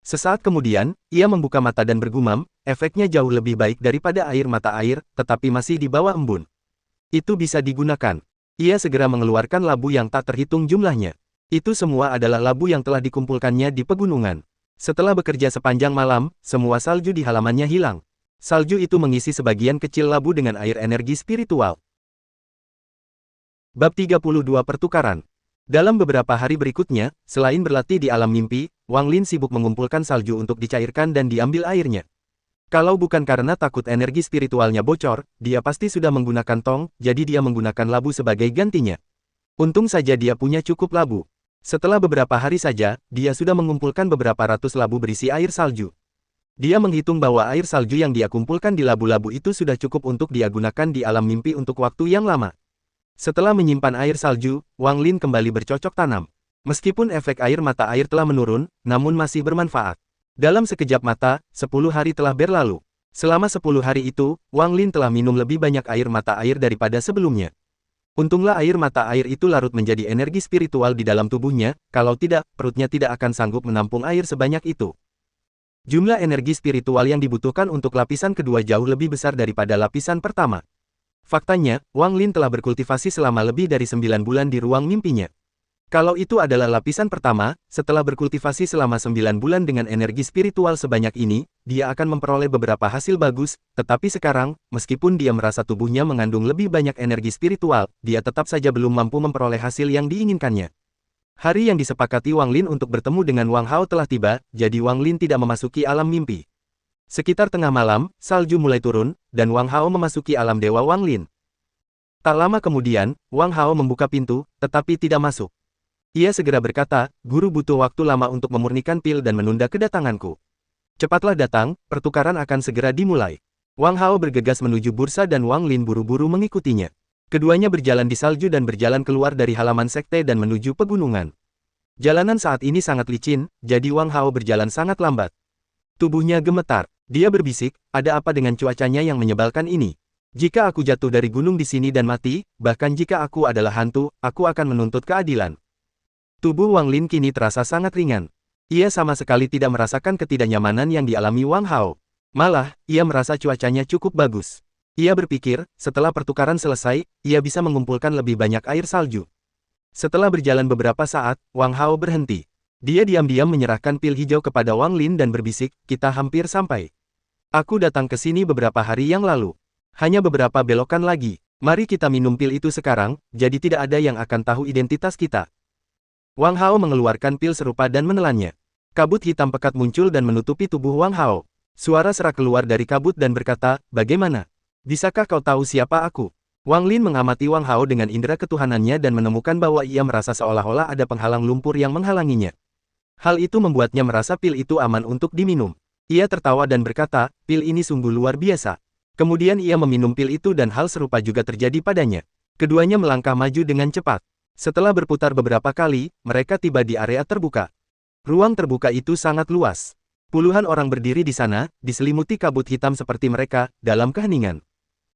Sesaat kemudian, ia membuka mata dan bergumam, efeknya jauh lebih baik daripada air mata air, tetapi masih di bawah embun. Itu bisa digunakan. Ia segera mengeluarkan labu yang tak terhitung jumlahnya. Itu semua adalah labu yang telah dikumpulkannya di pegunungan. Setelah bekerja sepanjang malam, semua salju di halamannya hilang. Salju itu mengisi sebagian kecil labu dengan air energi spiritual. Bab 32 Pertukaran. Dalam beberapa hari berikutnya, selain berlatih di alam mimpi, Wang Lin sibuk mengumpulkan salju untuk dicairkan dan diambil airnya. Kalau bukan karena takut energi spiritualnya bocor, dia pasti sudah menggunakan tong, jadi dia menggunakan labu sebagai gantinya. Untung saja dia punya cukup labu. Setelah beberapa hari saja, dia sudah mengumpulkan beberapa ratus labu berisi air salju. Dia menghitung bahwa air salju yang dia kumpulkan di labu-labu itu sudah cukup untuk dia gunakan di alam mimpi untuk waktu yang lama. Setelah menyimpan air salju, Wang Lin kembali bercocok tanam. Meskipun efek air mata air telah menurun, namun masih bermanfaat. Dalam sekejap mata, 10 hari telah berlalu. Selama 10 hari itu, Wang Lin telah minum lebih banyak air mata air daripada sebelumnya. Untunglah air mata air itu larut menjadi energi spiritual di dalam tubuhnya, kalau tidak, perutnya tidak akan sanggup menampung air sebanyak itu. Jumlah energi spiritual yang dibutuhkan untuk lapisan kedua jauh lebih besar daripada lapisan pertama. Faktanya, Wang Lin telah berkultivasi selama lebih dari 9 bulan di ruang mimpinya. Kalau itu adalah lapisan pertama, setelah berkultivasi selama 9 bulan dengan energi spiritual sebanyak ini, dia akan memperoleh beberapa hasil bagus, tetapi sekarang, meskipun dia merasa tubuhnya mengandung lebih banyak energi spiritual, dia tetap saja belum mampu memperoleh hasil yang diinginkannya. Hari yang disepakati Wang Lin untuk bertemu dengan Wang Hao telah tiba, jadi Wang Lin tidak memasuki alam mimpi. Sekitar tengah malam, salju mulai turun, dan Wang Hao memasuki alam dewa Wang Lin. Tak lama kemudian, Wang Hao membuka pintu, tetapi tidak masuk. Ia segera berkata, "Guru butuh waktu lama untuk memurnikan pil dan menunda kedatanganku. Cepatlah datang, pertukaran akan segera dimulai." Wang Hao bergegas menuju bursa dan Wang Lin buru-buru mengikutinya. Keduanya berjalan di salju dan berjalan keluar dari halaman sekte dan menuju pegunungan. Jalanan saat ini sangat licin, jadi Wang Hao berjalan sangat lambat. Tubuhnya gemetar. Dia berbisik, "Ada apa dengan cuacanya yang menyebalkan ini? Jika aku jatuh dari gunung di sini dan mati, bahkan jika aku adalah hantu, aku akan menuntut keadilan." Tubuh Wang Lin kini terasa sangat ringan. Ia sama sekali tidak merasakan ketidaknyamanan yang dialami Wang Hao. Malah, ia merasa cuacanya cukup bagus. Ia berpikir, setelah pertukaran selesai, ia bisa mengumpulkan lebih banyak air salju. Setelah berjalan beberapa saat, Wang Hao berhenti. Dia diam-diam menyerahkan pil hijau kepada Wang Lin dan berbisik, "Kita hampir sampai. Aku datang ke sini beberapa hari yang lalu. Hanya beberapa belokan lagi. Mari kita minum pil itu sekarang, jadi tidak ada yang akan tahu identitas kita." Wang Hao mengeluarkan pil serupa dan menelannya. Kabut hitam pekat muncul dan menutupi tubuh Wang Hao. Suara serak keluar dari kabut dan berkata, "Bagaimana? Bisakah kau tahu siapa aku?" Wang Lin mengamati Wang Hao dengan indera ketuhanannya dan menemukan bahwa ia merasa seolah-olah ada penghalang lumpur yang menghalanginya. Hal itu membuatnya merasa pil itu aman untuk diminum. Ia tertawa dan berkata, "Pil ini sungguh luar biasa." Kemudian ia meminum pil itu dan hal serupa juga terjadi padanya. Keduanya melangkah maju dengan cepat. Setelah berputar beberapa kali, mereka tiba di area terbuka. Ruang terbuka itu sangat luas. Puluhan orang berdiri di sana, diselimuti kabut hitam seperti mereka, dalam keheningan.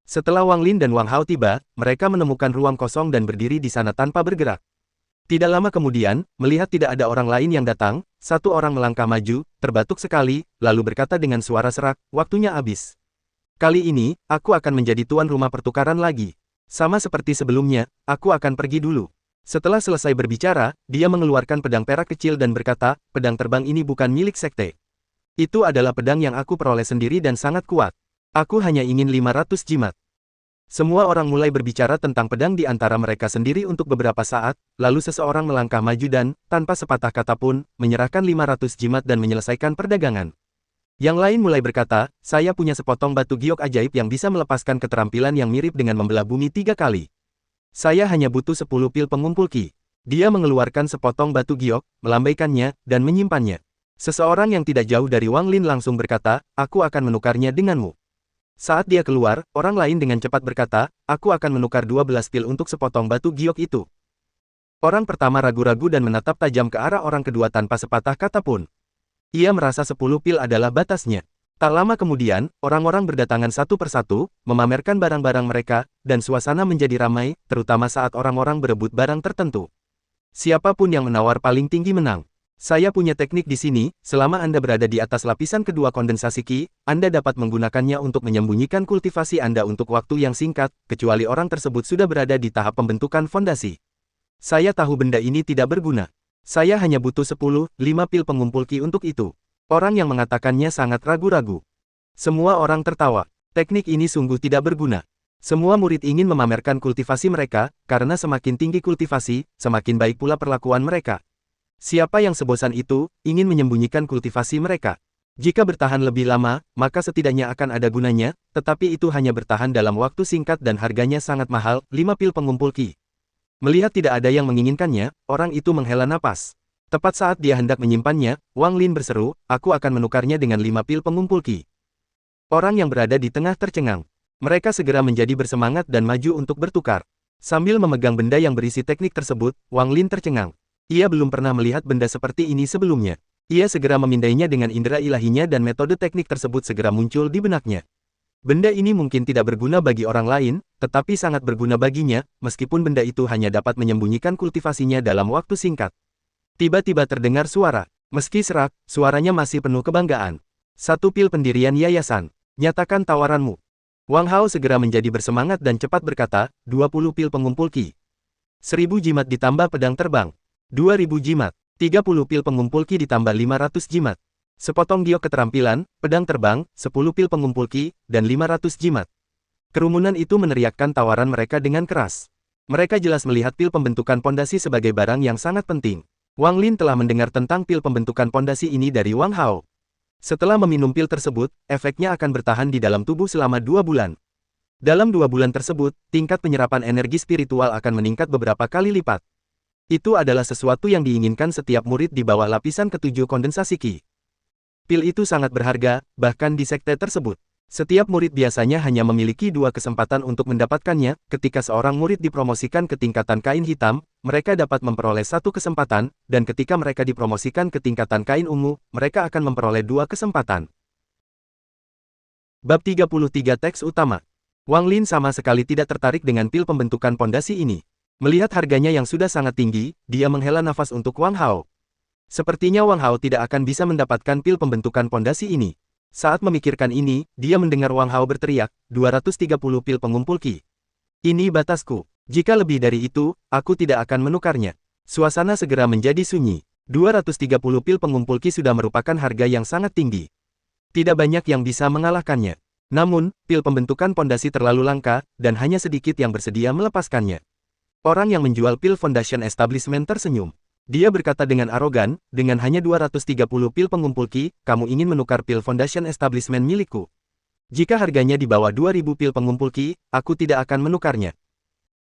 Setelah Wang Lin dan Wang Hao tiba, mereka menemukan ruang kosong dan berdiri di sana tanpa bergerak. Tidak lama kemudian, melihat tidak ada orang lain yang datang, satu orang melangkah maju, terbatuk sekali, lalu berkata dengan suara serak, "Waktunya habis. Kali ini, aku akan menjadi tuan rumah pertukaran lagi. Sama seperti sebelumnya, aku akan pergi dulu." Setelah selesai berbicara, dia mengeluarkan pedang perak kecil dan berkata, "Pedang terbang ini bukan milik sekte. Itu adalah pedang yang aku peroleh sendiri dan sangat kuat. Aku hanya ingin 500 jimat." Semua orang mulai berbicara tentang pedang di antara mereka sendiri untuk beberapa saat, lalu seseorang melangkah maju dan, tanpa sepatah kata pun, menyerahkan 500 jimat dan menyelesaikan perdagangan. Yang lain mulai berkata, "Saya punya sepotong batu giok ajaib yang bisa melepaskan keterampilan yang mirip dengan membelah bumi 3 kali. Saya hanya butuh 10 pil pengumpul ki." Dia mengeluarkan sepotong batu giok, melambaikannya, dan menyimpannya. Seseorang yang tidak jauh dari Wang Lin langsung berkata, "Aku akan menukarnya denganmu." Saat dia keluar, orang lain dengan cepat berkata, "Aku akan menukar 12 pil untuk sepotong batu giok itu." Orang pertama ragu-ragu dan menatap tajam ke arah orang kedua tanpa sepatah kata pun. Ia merasa 10 pil adalah batasnya. Tak lama kemudian, orang-orang berdatangan satu persatu, memamerkan barang-barang mereka, dan suasana menjadi ramai, terutama saat orang-orang berebut barang tertentu. Siapapun yang menawar paling tinggi menang. Saya punya teknik di sini, selama Anda berada di atas lapisan kedua kondensasi Qi, Anda dapat menggunakannya untuk menyembunyikan kultivasi Anda untuk waktu yang singkat, kecuali orang tersebut sudah berada di tahap pembentukan fondasi. Saya tahu benda ini tidak berguna. Saya hanya butuh 10-5 pil pengumpul Qi untuk itu. Orang yang mengatakannya sangat ragu-ragu. Semua orang tertawa. Teknik ini sungguh tidak berguna. Semua murid ingin memamerkan kultivasi mereka, karena semakin tinggi kultivasi, semakin baik pula perlakuan mereka. Siapa yang sebosan itu, ingin menyembunyikan kultivasi mereka. Jika bertahan lebih lama, maka setidaknya akan ada gunanya, tetapi itu hanya bertahan dalam waktu singkat dan harganya sangat mahal, 5 pil pengumpul Qi. Melihat tidak ada yang menginginkannya, orang itu menghela napas. Tepat saat dia hendak menyimpannya, Wang Lin berseru, aku akan menukarnya dengan 5 pil pengumpul Qi. Orang yang berada di tengah tercengang. Mereka segera menjadi bersemangat dan maju untuk bertukar. Sambil memegang benda yang berisi teknik tersebut, Wang Lin tercengang. Ia belum pernah melihat benda seperti ini sebelumnya. Ia segera memindainya dengan indera ilahinya dan metode teknik tersebut segera muncul di benaknya. Benda ini mungkin tidak berguna bagi orang lain, tetapi sangat berguna baginya, meskipun benda itu hanya dapat menyembunyikan kultivasinya dalam waktu singkat. Tiba-tiba terdengar suara. Meski serak, suaranya masih penuh kebanggaan. 1 pil pendirian yayasan. Nyatakan tawaranmu. Wang Hao segera menjadi bersemangat dan cepat berkata, 20 pil pengumpul Qi. 1000 jimat ditambah pedang terbang. 2000 jimat, 30 pil pengumpul Qi ditambah 500 jimat. Sepotong giok keterampilan, pedang terbang, 10 pil pengumpul Qi, dan 500 jimat. Kerumunan itu meneriakkan tawaran mereka dengan keras. Mereka jelas melihat pil pembentukan pondasi sebagai barang yang sangat penting. Wang Lin telah mendengar tentang pil pembentukan pondasi ini dari Wang Hao. Setelah meminum pil tersebut, efeknya akan bertahan di dalam tubuh selama 2 bulan. Dalam 2 bulan tersebut, tingkat penyerapan energi spiritual akan meningkat beberapa kali lipat. Itu adalah sesuatu yang diinginkan setiap murid di bawah lapisan ke-7 kondensasi Qi. Pil itu sangat berharga, bahkan di sekte tersebut. Setiap murid biasanya hanya memiliki 2 kesempatan untuk mendapatkannya. Ketika seorang murid dipromosikan ke tingkatan kain hitam, mereka dapat memperoleh 1 kesempatan, dan ketika mereka dipromosikan ke tingkatan kain ungu, mereka akan memperoleh 2 kesempatan. Bab 33 Teks Utama. Wang Lin sama sekali tidak tertarik dengan pil pembentukan pondasi ini. Melihat harganya yang sudah sangat tinggi, dia menghela nafas untuk Wang Hao. Sepertinya Wang Hao tidak akan bisa mendapatkan pil pembentukan pondasi ini. Saat memikirkan ini, dia mendengar Wang Hao berteriak, 230 pil pengumpul Qi. Ini batasku. Jika lebih dari itu, aku tidak akan menukarnya. Suasana segera menjadi sunyi. 230 pil pengumpul Qi sudah merupakan harga yang sangat tinggi. Tidak banyak yang bisa mengalahkannya. Namun, pil pembentukan pondasi terlalu langka, dan hanya sedikit yang bersedia melepaskannya. Orang yang menjual pil Foundation Establishment tersenyum. Dia berkata dengan arogan, dengan hanya 230 pil pengumpul Qi, kamu ingin menukar pil Foundation Establishment milikku. Jika harganya di bawah 2000 pil pengumpul Qi, aku tidak akan menukarnya.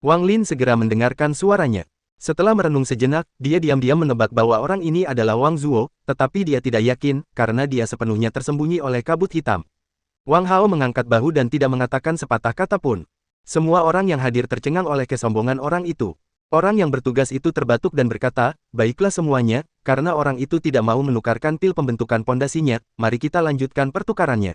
Wang Lin segera mendengarkan suaranya. Setelah merenung sejenak, dia diam-diam menebak bahwa orang ini adalah Wang Zuo, tetapi dia tidak yakin, karena dia sepenuhnya tersembunyi oleh kabut hitam. Wang Hao mengangkat bahu dan tidak mengatakan sepatah kata pun. Semua orang yang hadir tercengang oleh kesombongan orang itu. Orang yang bertugas itu terbatuk dan berkata, baiklah semuanya, karena orang itu tidak mau menukarkan pil pembentukan pondasinya, mari kita lanjutkan pertukarannya.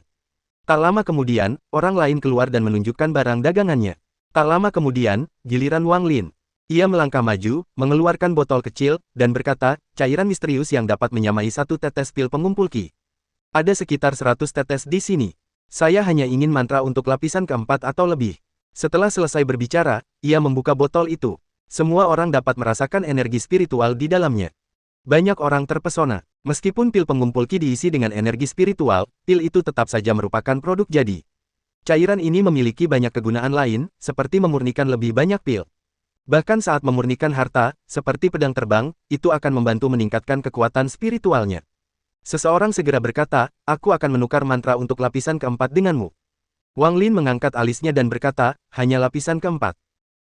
Tak lama kemudian, orang lain keluar dan menunjukkan barang dagangannya. Tak lama kemudian, giliran Wang Lin. Ia melangkah maju, mengeluarkan botol kecil, dan berkata, cairan misterius yang dapat menyamai 1 tetes pil pengumpul Qi. Ada sekitar 100 tetes di sini. Saya hanya ingin mantra untuk lapisan keempat atau lebih. Setelah selesai berbicara, ia membuka botol itu. Semua orang dapat merasakan energi spiritual di dalamnya. Banyak orang terpesona. Meskipun pil pengumpul Qi diisi dengan energi spiritual, pil itu tetap saja merupakan produk jadi. Cairan ini memiliki banyak kegunaan lain, seperti memurnikan lebih banyak pil. Bahkan saat memurnikan harta, seperti pedang terbang, itu akan membantu meningkatkan kekuatan spiritualnya. Seseorang segera berkata, aku akan menukar mantra untuk lapisan keempat denganmu. Wang Lin mengangkat alisnya dan berkata, hanya lapisan keempat.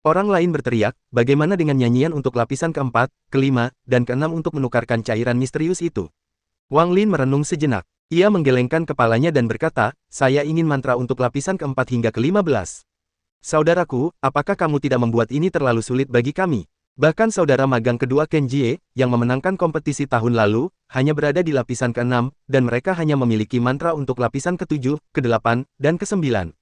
Orang lain berteriak, bagaimana dengan nyanyian untuk lapisan keempat, kelima, dan keenam untuk menukarkan cairan misterius itu? Wang Lin merenung sejenak. Ia menggelengkan kepalanya dan berkata, saya ingin mantra untuk lapisan keempat hingga ke-15. Saudaraku, apakah kamu tidak membuat ini terlalu sulit bagi kami? Bahkan saudara magang kedua Ken Jie, yang memenangkan kompetisi tahun lalu, hanya berada di lapisan ke-6, dan mereka hanya memiliki mantra untuk lapisan ke-7, ke-8, dan ke-9.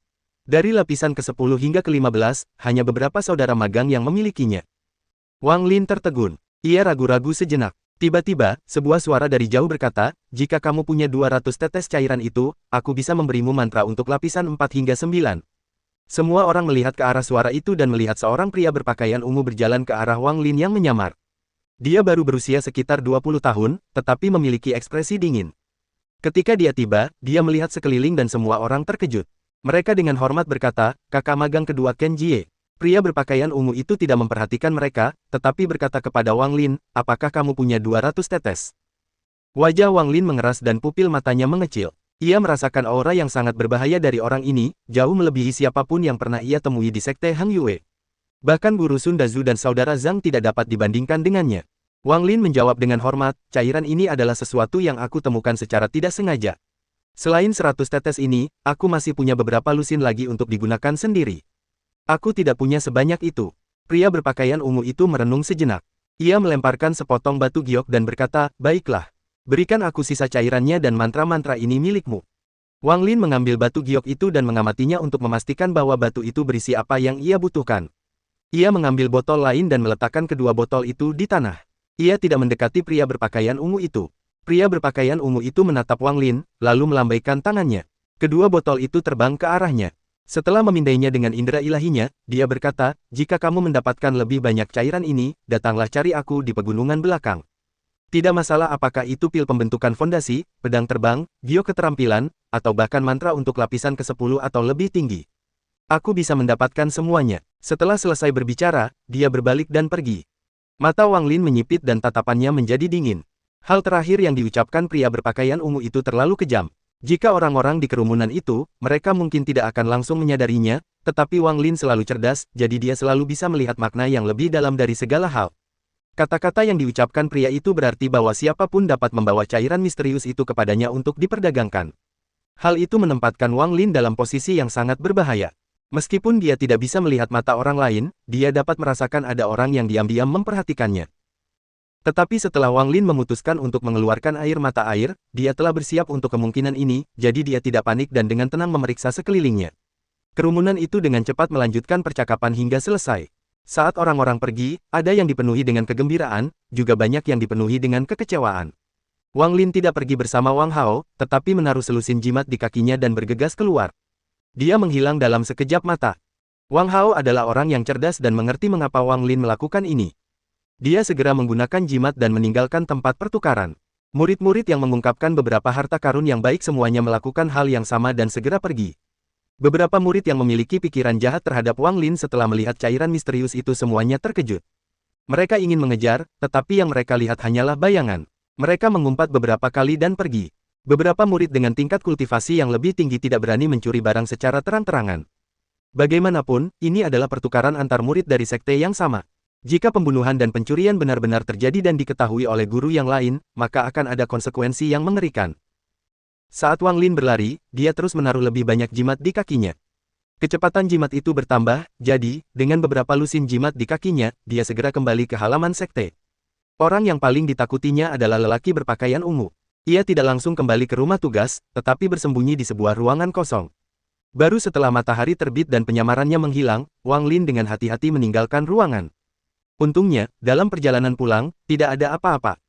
Dari lapisan ke-10 hingga ke-15, hanya beberapa saudara magang yang memilikinya. Wang Lin tertegun. Ia ragu-ragu sejenak. Tiba-tiba, sebuah suara dari jauh berkata, jika kamu punya 200 tetes cairan itu, aku bisa memberimu mantra untuk lapisan 4 hingga 9. Semua orang melihat ke arah suara itu dan melihat seorang pria berpakaian ungu berjalan ke arah Wang Lin yang menyamar. Dia baru berusia sekitar 20 tahun, tetapi memiliki ekspresi dingin. Ketika dia tiba, dia melihat sekeliling dan semua orang terkejut. Mereka dengan hormat berkata, kakak magang kedua Ken Jie. Pria berpakaian ungu itu tidak memperhatikan mereka, tetapi berkata kepada Wang Lin, apakah kamu punya 200 tetes? Wajah Wang Lin mengeras dan pupil matanya mengecil. Ia merasakan aura yang sangat berbahaya dari orang ini, jauh melebihi siapapun yang pernah ia temui di sekte Hang Yue. Bahkan guru Sun Dazu dan saudara Zhang tidak dapat dibandingkan dengannya. Wang Lin menjawab dengan hormat, cairan ini adalah sesuatu yang aku temukan secara tidak sengaja. Selain 100 tetes ini, aku masih punya beberapa lusin lagi untuk digunakan sendiri. Aku tidak punya sebanyak itu. Pria berpakaian ungu itu merenung sejenak. Ia melemparkan sepotong batu giok dan berkata, baiklah. Berikan aku sisa cairannya dan mantra-mantra ini milikmu. Wang Lin mengambil batu giok itu dan mengamatinya untuk memastikan bahwa batu itu berisi apa yang ia butuhkan. Ia mengambil botol lain dan meletakkan kedua botol itu di tanah. Ia tidak mendekati pria berpakaian ungu itu. Pria berpakaian ungu itu menatap Wang Lin, lalu melambaikan tangannya. Kedua botol itu terbang ke arahnya. Setelah memindainya dengan indera ilahinya, dia berkata, jika kamu mendapatkan lebih banyak cairan ini, datanglah cari aku di pegunungan belakang. Tidak masalah apakah itu pil pembentukan fondasi, pedang terbang, giok keterampilan, atau bahkan mantra untuk lapisan ke-10 atau lebih tinggi. Aku bisa mendapatkan semuanya. Setelah selesai berbicara, dia berbalik dan pergi. Mata Wang Lin menyipit dan tatapannya menjadi dingin. Hal terakhir yang diucapkan pria berpakaian ungu itu terlalu kejam. Jika orang-orang di kerumunan itu, mereka mungkin tidak akan langsung menyadarinya, tetapi Wang Lin selalu cerdas, jadi dia selalu bisa melihat makna yang lebih dalam dari segala hal. Kata-kata yang diucapkan pria itu berarti bahwa siapapun dapat membawa cairan misterius itu kepadanya untuk diperdagangkan. Hal itu menempatkan Wang Lin dalam posisi yang sangat berbahaya. Meskipun dia tidak bisa melihat mata orang lain, dia dapat merasakan ada orang yang diam-diam memperhatikannya. Tetapi setelah Wang Lin memutuskan untuk mengeluarkan air mata air, dia telah bersiap untuk kemungkinan ini, jadi dia tidak panik dan dengan tenang memeriksa sekelilingnya. Kerumunan itu dengan cepat melanjutkan percakapan hingga selesai. Saat orang-orang pergi, ada yang dipenuhi dengan kegembiraan, juga banyak yang dipenuhi dengan kekecewaan. Wang Lin tidak pergi bersama Wang Hao, tetapi menaruh selusin jimat di kakinya dan bergegas keluar. Dia menghilang dalam sekejap mata. Wang Hao adalah orang yang cerdas dan mengerti mengapa Wang Lin melakukan ini. Dia segera menggunakan jimat dan meninggalkan tempat pertukaran. Murid-murid yang mengungkapkan beberapa harta karun yang baik semuanya melakukan hal yang sama dan segera pergi. Beberapa murid yang memiliki pikiran jahat terhadap Wang Lin setelah melihat cairan misterius itu semuanya terkejut. Mereka ingin mengejar, tetapi yang mereka lihat hanyalah bayangan. Mereka mengumpat beberapa kali dan pergi. Beberapa murid dengan tingkat kultivasi yang lebih tinggi tidak berani mencuri barang secara terang-terangan. Bagaimanapun, ini adalah pertukaran antar murid dari sekte yang sama. Jika pembunuhan dan pencurian benar-benar terjadi dan diketahui oleh guru yang lain, maka akan ada konsekuensi yang mengerikan. Saat Wang Lin berlari, dia terus menaruh lebih banyak jimat di kakinya. Kecepatan jimat itu bertambah, jadi, dengan beberapa lusin jimat di kakinya, dia segera kembali ke halaman sekte. Orang yang paling ditakutinya adalah lelaki berpakaian ungu. Ia tidak langsung kembali ke rumah tugas, tetapi bersembunyi di sebuah ruangan kosong. Baru setelah matahari terbit dan penyamarannya menghilang, Wang Lin dengan hati-hati meninggalkan ruangan. Untungnya, dalam perjalanan pulang, tidak ada apa-apa.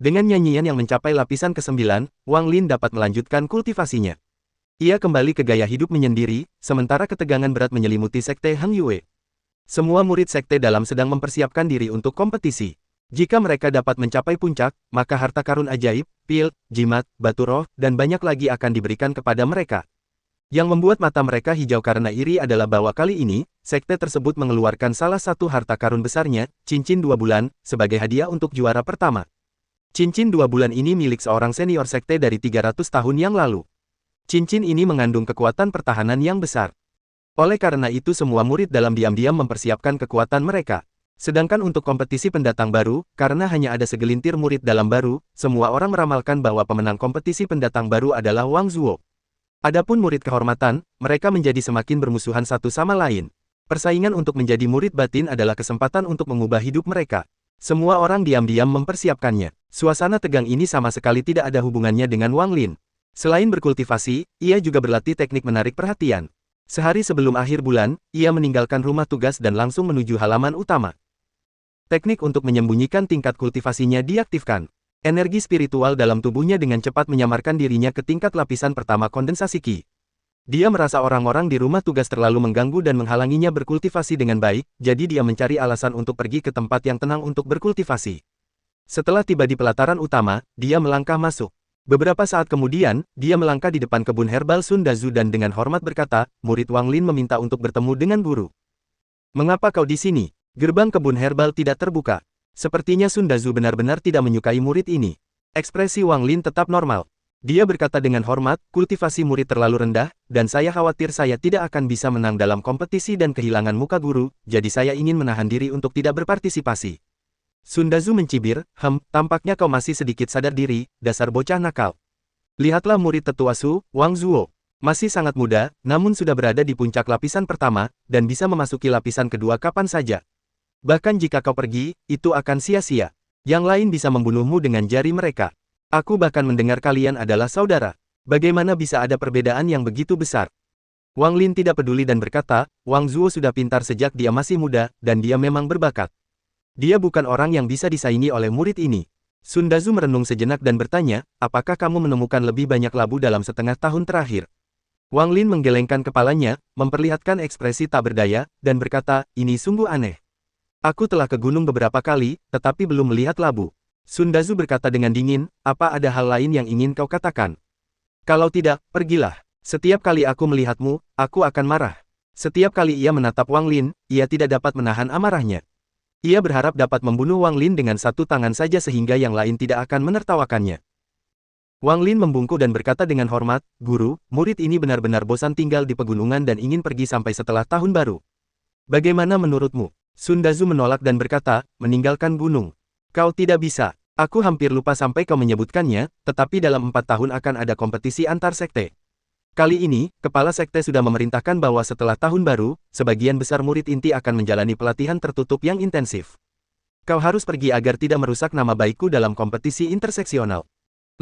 Dengan nyanyian yang mencapai lapisan ke-9, Wang Lin dapat melanjutkan kultivasinya. Ia kembali ke gaya hidup menyendiri, sementara ketegangan berat menyelimuti sekte Hang Yue. Semua murid sekte dalam sedang mempersiapkan diri untuk kompetisi. Jika mereka dapat mencapai puncak, maka harta karun ajaib, pil, jimat, batu roh, dan banyak lagi akan diberikan kepada mereka. Yang membuat mata mereka hijau karena iri adalah bahwa kali ini, sekte tersebut mengeluarkan salah satu harta karun besarnya, cincin 2 bulan, sebagai hadiah untuk juara pertama. Cincin 2 bulan ini milik seorang senior sekte dari 300 tahun yang lalu. Cincin ini mengandung kekuatan pertahanan yang besar. Oleh karena itu semua murid dalam diam-diam mempersiapkan kekuatan mereka. Sedangkan untuk kompetisi pendatang baru, karena hanya ada segelintir murid dalam baru, semua orang meramalkan bahwa pemenang kompetisi pendatang baru adalah Wang Zuo. Adapun murid kehormatan, mereka menjadi semakin bermusuhan satu sama lain. Persaingan untuk menjadi murid batin adalah kesempatan untuk mengubah hidup mereka. Semua orang diam-diam mempersiapkannya. Suasana tegang ini sama sekali tidak ada hubungannya dengan Wang Lin. Selain berkultivasi, ia juga berlatih teknik menarik perhatian. Sehari sebelum akhir bulan, ia meninggalkan rumah tugas dan langsung menuju halaman utama. Teknik untuk menyembunyikan tingkat kultivasinya diaktifkan. Energi spiritual dalam tubuhnya dengan cepat menyamarkan dirinya ke tingkat lapisan pertama kondensasi Qi. Dia merasa orang-orang di rumah tugas terlalu mengganggu dan menghalanginya berkultivasi dengan baik, jadi dia mencari alasan untuk pergi ke tempat yang tenang untuk berkultivasi. Setelah tiba di pelataran utama, dia melangkah masuk. Beberapa saat kemudian, dia melangkah di depan kebun herbal Sun Dazu dan dengan hormat berkata, murid Wang Lin meminta untuk bertemu dengan guru. Mengapa kau di sini? Gerbang kebun herbal tidak terbuka. Sepertinya Sun Dazu benar-benar tidak menyukai murid ini. Ekspresi Wang Lin tetap normal. Dia berkata dengan hormat, kultivasi murid terlalu rendah, dan saya khawatir saya tidak akan bisa menang dalam kompetisi dan kehilangan muka guru, jadi saya ingin menahan diri untuk tidak berpartisipasi. Sun Dazu mencibir, tampaknya kau masih sedikit sadar diri, dasar bocah nakal. Lihatlah murid tetua Su, Wang Zuo. Masih sangat muda, namun sudah berada di puncak lapisan pertama, dan bisa memasuki lapisan kedua kapan saja. Bahkan jika kau pergi, itu akan sia-sia. Yang lain bisa membunuhmu dengan jari mereka. Aku bahkan mendengar kalian adalah saudara. Bagaimana bisa ada perbedaan yang begitu besar? Wang Lin tidak peduli dan berkata, Wang Zuo sudah pintar sejak dia masih muda, dan dia memang berbakat. Dia bukan orang yang bisa disaingi oleh murid ini. Sun Dazu merenung sejenak dan bertanya, apakah kamu menemukan lebih banyak labu dalam setengah tahun terakhir? Wang Lin menggelengkan kepalanya, memperlihatkan ekspresi tak berdaya, dan berkata, ini sungguh aneh. Aku telah ke gunung beberapa kali, tetapi belum melihat labu. Sun Dazu berkata dengan dingin, apa ada hal lain yang ingin kau katakan? Kalau tidak, pergilah. Setiap kali aku melihatmu, aku akan marah. Setiap kali ia menatap Wang Lin, ia tidak dapat menahan amarahnya. Ia berharap dapat membunuh Wang Lin dengan satu tangan saja sehingga yang lain tidak akan menertawakannya. Wang Lin membungkuk dan berkata dengan hormat, Guru, murid ini benar-benar bosan tinggal di pegunungan dan ingin pergi sampai setelah tahun baru. Bagaimana menurutmu? Sun Dazu menolak dan berkata, meninggalkan gunung. Kau tidak bisa. Aku hampir lupa sampai kau menyebutkannya, tetapi dalam 4 tahun akan ada kompetisi antar sekte. Kali ini, kepala sekte sudah memerintahkan bahwa setelah tahun baru, sebagian besar murid inti akan menjalani pelatihan tertutup yang intensif. Kau harus pergi agar tidak merusak nama baikku dalam kompetisi interseksional.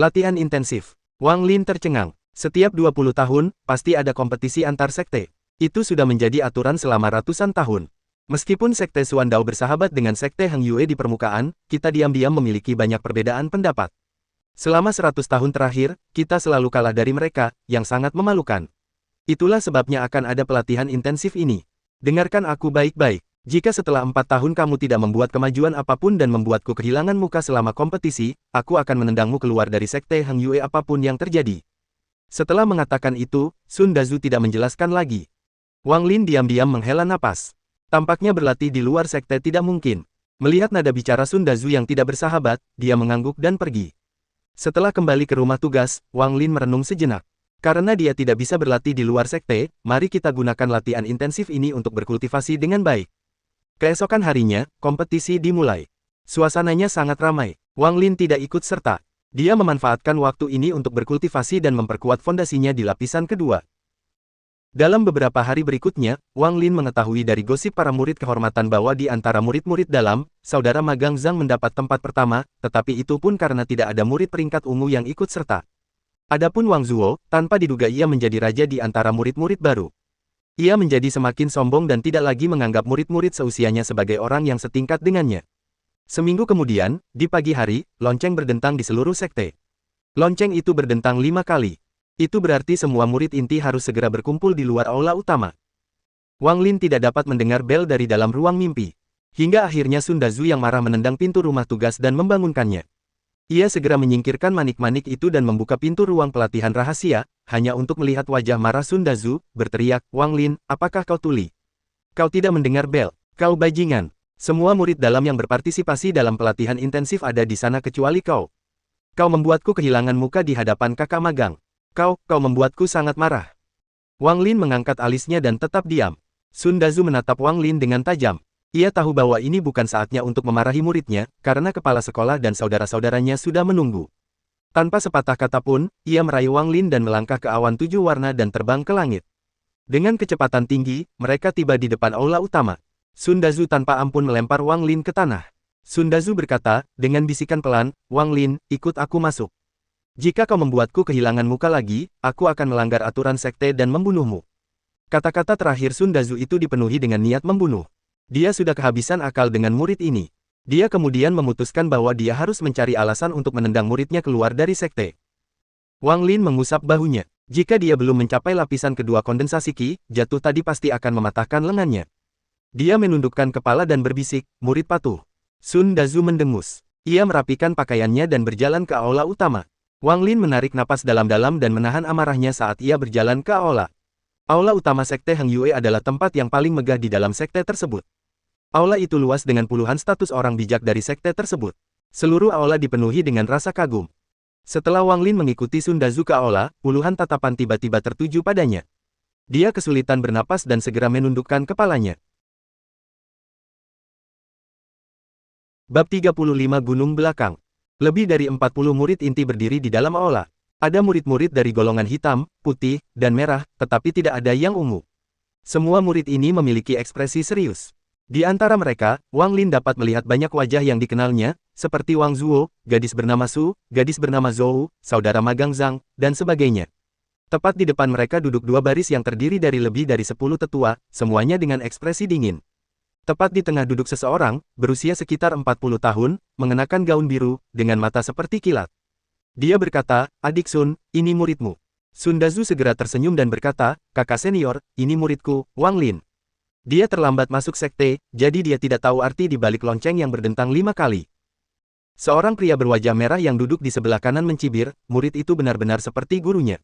Latihan intensif. Wang Lin tercengang. Setiap 20 tahun, pasti ada kompetisi antar sekte. Itu sudah menjadi aturan selama ratusan tahun. Meskipun Sekte Suandao bersahabat dengan Sekte Heng Yue di permukaan, kita diam-diam memiliki banyak perbedaan pendapat. Selama 100 tahun terakhir, kita selalu kalah dari mereka, yang sangat memalukan. Itulah sebabnya akan ada pelatihan intensif ini. Dengarkan aku baik-baik. Jika setelah 4 tahun kamu tidak membuat kemajuan apapun dan membuatku kehilangan muka selama kompetisi, aku akan menendangmu keluar dari Sekte Heng Yue apapun yang terjadi. Setelah mengatakan itu, Sun Dazu tidak menjelaskan lagi. Wang Lin diam-diam menghela napas. Tampaknya berlatih di luar sekte tidak mungkin. Melihat nada bicara Sun Dazu yang tidak bersahabat, dia mengangguk dan pergi. Setelah kembali ke rumah tugas, Wang Lin merenung sejenak. Karena dia tidak bisa berlatih di luar sekte, mari kita gunakan latihan intensif ini untuk berkultivasi dengan baik. Keesokan harinya, kompetisi dimulai. Suasananya sangat ramai. Wang Lin tidak ikut serta. Dia memanfaatkan waktu ini untuk berkultivasi dan memperkuat fondasinya di lapisan kedua. Dalam beberapa hari berikutnya, Wang Lin mengetahui dari gosip para murid kehormatan bahwa di antara murid-murid dalam, saudara magang Zhang mendapat tempat pertama, tetapi itu pun karena tidak ada murid peringkat ungu yang ikut serta. Adapun Wang Zuo, tanpa diduga ia menjadi raja di antara murid-murid baru. Ia menjadi semakin sombong dan tidak lagi menganggap murid-murid seusianya sebagai orang yang setingkat dengannya. Seminggu kemudian, di pagi hari, lonceng berdentang di seluruh sekte. Lonceng itu berdentang 5 kali. Itu berarti semua murid inti harus segera berkumpul di luar aula utama. Wang Lin tidak dapat mendengar bel dari dalam ruang mimpi. Hingga akhirnya Sun Dazu yang marah menendang pintu rumah tugas dan membangunkannya. Ia segera menyingkirkan manik-manik itu dan membuka pintu ruang pelatihan rahasia, hanya untuk melihat wajah marah Sun Dazu, berteriak, Wang Lin, apakah kau tuli? Kau tidak mendengar bel, kau bajingan. Semua murid dalam yang berpartisipasi dalam pelatihan intensif ada di sana kecuali kau. Kau membuatku kehilangan muka di hadapan kakak magang. Kau membuatku sangat marah. Wang Lin mengangkat alisnya dan tetap diam. Sun Dazu menatap Wang Lin dengan tajam. Ia tahu bahwa ini bukan saatnya untuk memarahi muridnya, karena kepala sekolah dan saudara-saudaranya sudah menunggu. Tanpa sepatah kata pun, ia meraih Wang Lin dan melangkah ke awan 7 warna dan terbang ke langit. Dengan kecepatan tinggi, mereka tiba di depan aula utama. Sun Dazu tanpa ampun melempar Wang Lin ke tanah. Sun Dazu berkata, dengan bisikan pelan, Wang Lin, ikut aku masuk. Jika kau membuatku kehilangan muka lagi, aku akan melanggar aturan sekte dan membunuhmu. Kata-kata terakhir Sun Dazu itu dipenuhi dengan niat membunuh. Dia sudah kehabisan akal dengan murid ini. Dia kemudian memutuskan bahwa dia harus mencari alasan untuk menendang muridnya keluar dari sekte. Wang Lin mengusap bahunya. Jika dia belum mencapai lapisan kedua kondensasi Qi, jatuh tadi pasti akan mematahkan lengannya. Dia menundukkan kepala dan berbisik, murid patuh. Sun Dazu mendengus. Ia merapikan pakaiannya dan berjalan ke aula utama. Wang Lin menarik napas dalam-dalam dan menahan amarahnya saat ia berjalan ke aula. Aula utama Sekte Heng Yue adalah tempat yang paling megah di dalam sekte tersebut. Aula itu luas dengan puluhan status orang bijak dari sekte tersebut. Seluruh aula dipenuhi dengan rasa kagum. Setelah Wang Lin mengikuti Sun Dazu ke aula, puluhan tatapan tiba-tiba tertuju padanya. Dia kesulitan bernapas dan segera menundukkan kepalanya. Bab 35 Gunung Belakang. Lebih dari 40 murid inti berdiri di dalam aula. Ada murid-murid dari golongan hitam, putih, dan merah, tetapi tidak ada yang ungu. Semua murid ini memiliki ekspresi serius. Di antara mereka, Wang Lin dapat melihat banyak wajah yang dikenalnya, seperti Wang Zuo, gadis bernama Su, gadis bernama Zhou, saudara magang Zhang, dan sebagainya. Tepat di depan mereka duduk dua baris yang terdiri dari lebih dari 10 tetua, semuanya dengan ekspresi dingin. Tepat di tengah duduk seseorang, berusia sekitar 40 tahun, mengenakan gaun biru, dengan mata seperti kilat. Dia berkata, "Adik Sun, ini muridmu." Sun Dazu segera tersenyum dan berkata, "Kakak senior, ini muridku, Wang Lin." Dia terlambat masuk sekte, jadi dia tidak tahu arti di balik lonceng yang berdentang 5 kali. Seorang pria berwajah merah yang duduk di sebelah kanan mencibir, murid itu benar-benar seperti gurunya.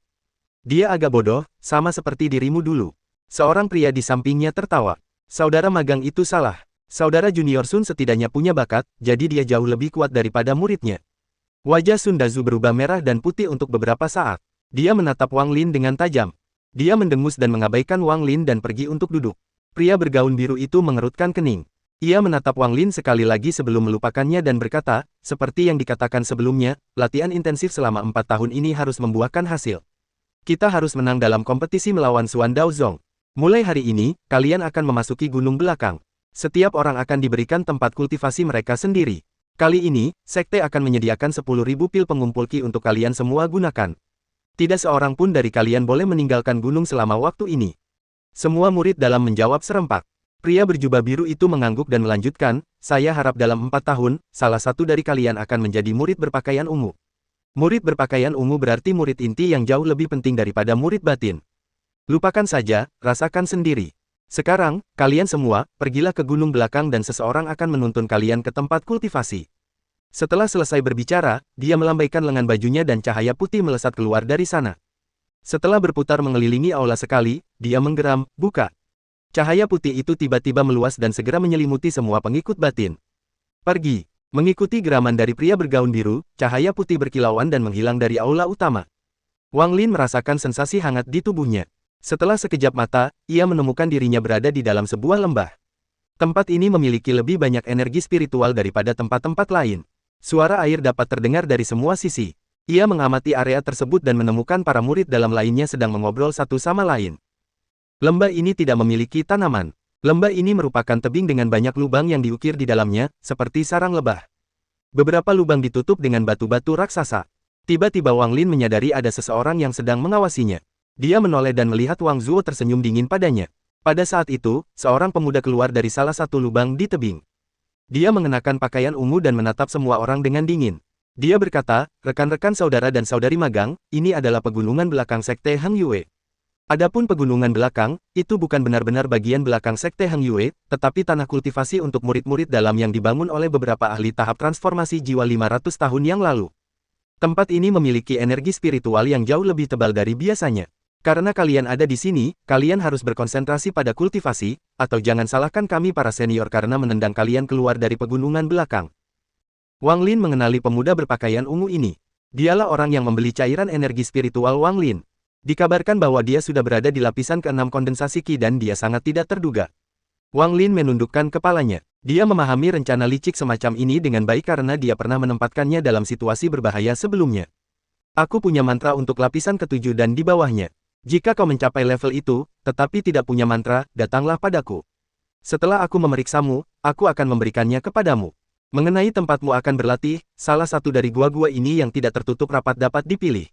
Dia agak bodoh, sama seperti dirimu dulu. Seorang pria di sampingnya tertawa. Saudara magang itu salah. Saudara junior Sun setidaknya punya bakat, jadi dia jauh lebih kuat daripada muridnya. Wajah Sun Dazu berubah merah dan putih untuk beberapa saat. Dia menatap Wang Lin dengan tajam. Dia mendengus dan mengabaikan Wang Lin dan pergi untuk duduk. Pria bergaun biru itu mengerutkan kening. Ia menatap Wang Lin sekali lagi sebelum melupakannya dan berkata, seperti yang dikatakan sebelumnya, latihan intensif selama 4 tahun ini harus membuahkan hasil. Kita harus menang dalam kompetisi melawan Xuan Daozong. Mulai hari ini, kalian akan memasuki Gunung Belakang. Setiap orang akan diberikan tempat kultivasi mereka sendiri. Kali ini, sekte akan menyediakan 10.000 pil pengumpul Qi untuk kalian semua gunakan. Tidak seorang pun dari kalian boleh meninggalkan gunung selama waktu ini. Semua murid dalam menjawab serempak. Pria berjubah biru itu mengangguk dan melanjutkan, saya harap dalam 4 tahun, salah satu dari kalian akan menjadi murid berpakaian ungu. Murid berpakaian ungu berarti murid inti yang jauh lebih penting daripada murid batin. Lupakan saja, rasakan sendiri. Sekarang, kalian semua, pergilah ke gunung belakang dan seseorang akan menuntun kalian ke tempat kultivasi. Setelah selesai berbicara, dia melambaikan lengan bajunya dan cahaya putih melesat keluar dari sana. Setelah berputar mengelilingi aula sekali, dia menggeram, buka. Cahaya putih itu tiba-tiba meluas dan segera menyelimuti semua pengikut batin. Pergi. Mengikuti geraman dari pria bergaun biru, cahaya putih berkilauan dan menghilang dari aula utama. Wang Lin merasakan sensasi hangat di tubuhnya. Setelah sekejap mata, ia menemukan dirinya berada di dalam sebuah lembah. Tempat ini memiliki lebih banyak energi spiritual daripada tempat-tempat lain. Suara air dapat terdengar dari semua sisi. Ia mengamati area tersebut dan menemukan para murid dalam lainnya sedang mengobrol satu sama lain. Lembah ini tidak memiliki tanaman. Lembah ini merupakan tebing dengan banyak lubang yang diukir di dalamnya, seperti sarang lebah. Beberapa lubang ditutup dengan batu-batu raksasa. Tiba-tiba Wang Lin menyadari ada seseorang yang sedang mengawasinya. Dia menoleh dan melihat Wang Zuo tersenyum dingin padanya. Pada saat itu, seorang pemuda keluar dari salah satu lubang di tebing. Dia mengenakan pakaian ungu dan menatap semua orang dengan dingin. Dia berkata, rekan-rekan saudara dan saudari magang, ini adalah pegunungan belakang Sekte Heng Yue. Adapun pegunungan belakang, itu bukan benar-benar bagian belakang Sekte Heng Yue, tetapi tanah kultivasi untuk murid-murid dalam yang dibangun oleh beberapa ahli tahap transformasi jiwa 500 tahun yang lalu. Tempat ini memiliki energi spiritual yang jauh lebih tebal dari biasanya. Karena kalian ada di sini, kalian harus berkonsentrasi pada kultivasi, atau jangan salahkan kami para senior karena menendang kalian keluar dari pegunungan belakang. Wang Lin mengenali pemuda berpakaian ungu ini. Dialah orang yang membeli cairan energi spiritual Wang Lin. Dikabarkan bahwa dia sudah berada di lapisan ke-6 kondensasi Qi dan dia sangat tidak terduga. Wang Lin menundukkan kepalanya. Dia memahami rencana licik semacam ini dengan baik karena dia pernah menempatkannya dalam situasi berbahaya sebelumnya. Aku punya mantra untuk lapisan ke-7 dan di bawahnya. Jika kau mencapai level itu, tetapi tidak punya mantra, datanglah padaku. Setelah aku memeriksamu, aku akan memberikannya kepadamu. Mengenai tempatmu akan berlatih, salah satu dari gua-gua ini yang tidak tertutup rapat dapat dipilih.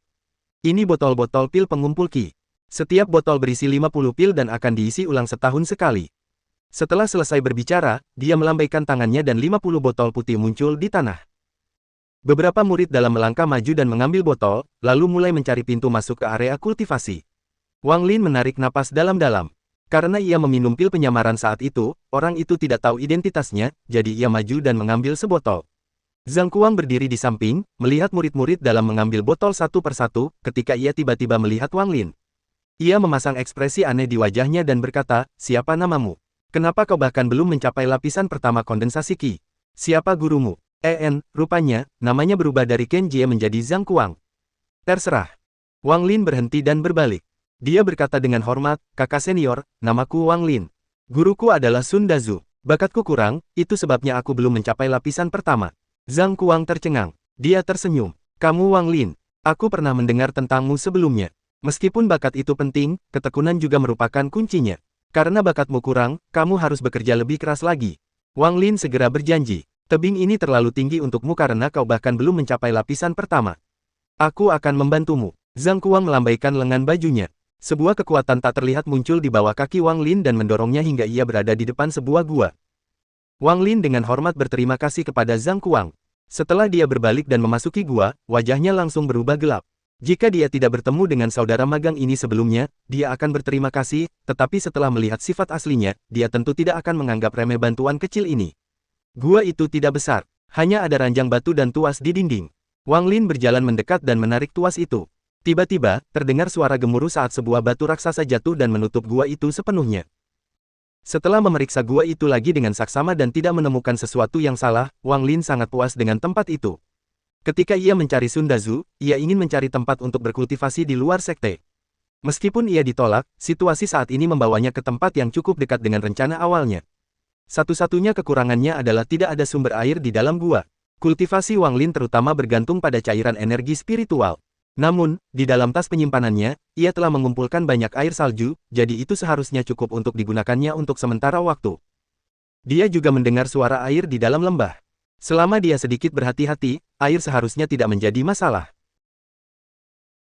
Ini botol-botol pil pengumpul Qi. Setiap botol berisi 50 pil dan akan diisi ulang setahun sekali. Setelah selesai berbicara, dia melambaikan tangannya dan 50 botol putih muncul di tanah. Beberapa murid dalam melangkah maju dan mengambil botol, lalu mulai mencari pintu masuk ke area kultivasi. Wang Lin menarik napas dalam-dalam. Karena ia meminum pil penyamaran saat itu, orang itu tidak tahu identitasnya, jadi ia maju dan mengambil sebotol. Zhang Kuang berdiri di samping, melihat murid-murid dalam mengambil botol satu persatu, ketika ia tiba-tiba melihat Wang Lin. Ia memasang ekspresi aneh di wajahnya dan berkata, "Siapa namamu? Kenapa kau bahkan belum mencapai lapisan pertama kondensasi Qi? Siapa gurumu?" Rupanya, namanya berubah dari Ken Jie menjadi Zhang Kuang. Terserah. Wang Lin berhenti dan berbalik. Dia berkata dengan hormat, "Kakak senior, namaku Wang Lin. Guruku adalah Sun Dazu. Bakatku kurang, itu sebabnya aku belum mencapai lapisan pertama." Zhang Kuang tercengang. Dia tersenyum. "Kamu Wang Lin. Aku pernah mendengar tentangmu sebelumnya. Meskipun bakat itu penting, ketekunan juga merupakan kuncinya. Karena bakatmu kurang, kamu harus bekerja lebih keras lagi." Wang Lin segera berjanji. "Tebing ini terlalu tinggi untukmu karena kau bahkan belum mencapai lapisan pertama. Aku akan membantumu." Zhang Kuang melambaikan lengan bajunya. Sebuah kekuatan tak terlihat muncul di bawah kaki Wang Lin dan mendorongnya hingga ia berada di depan sebuah gua. Wang Lin dengan hormat berterima kasih kepada Zhang Kuang. Setelah dia berbalik dan memasuki gua, wajahnya langsung berubah gelap. Jika dia tidak bertemu dengan saudara magang ini sebelumnya, dia akan berterima kasih, tetapi setelah melihat sifat aslinya, dia tentu tidak akan menganggap remeh bantuan kecil ini. Gua itu tidak besar, hanya ada ranjang batu dan tuas di dinding. Wang Lin berjalan mendekat dan menarik tuas itu. Tiba-tiba, terdengar suara gemuruh saat sebuah batu raksasa jatuh dan menutup gua itu sepenuhnya. Setelah memeriksa gua itu lagi dengan saksama dan tidak menemukan sesuatu yang salah, Wang Lin sangat puas dengan tempat itu. Ketika ia mencari Sun Dazu, ia ingin mencari tempat untuk berkultivasi di luar sekte. Meskipun ia ditolak, situasi saat ini membawanya ke tempat yang cukup dekat dengan rencana awalnya. Satu-satunya kekurangannya adalah tidak ada sumber air di dalam gua. Kultivasi Wang Lin terutama bergantung pada cairan energi spiritual. Namun, di dalam tas penyimpanannya, ia telah mengumpulkan banyak air salju, jadi itu seharusnya cukup untuk digunakannya untuk sementara waktu. Dia juga mendengar suara air di dalam lembah. Selama dia sedikit berhati-hati, air seharusnya tidak menjadi masalah.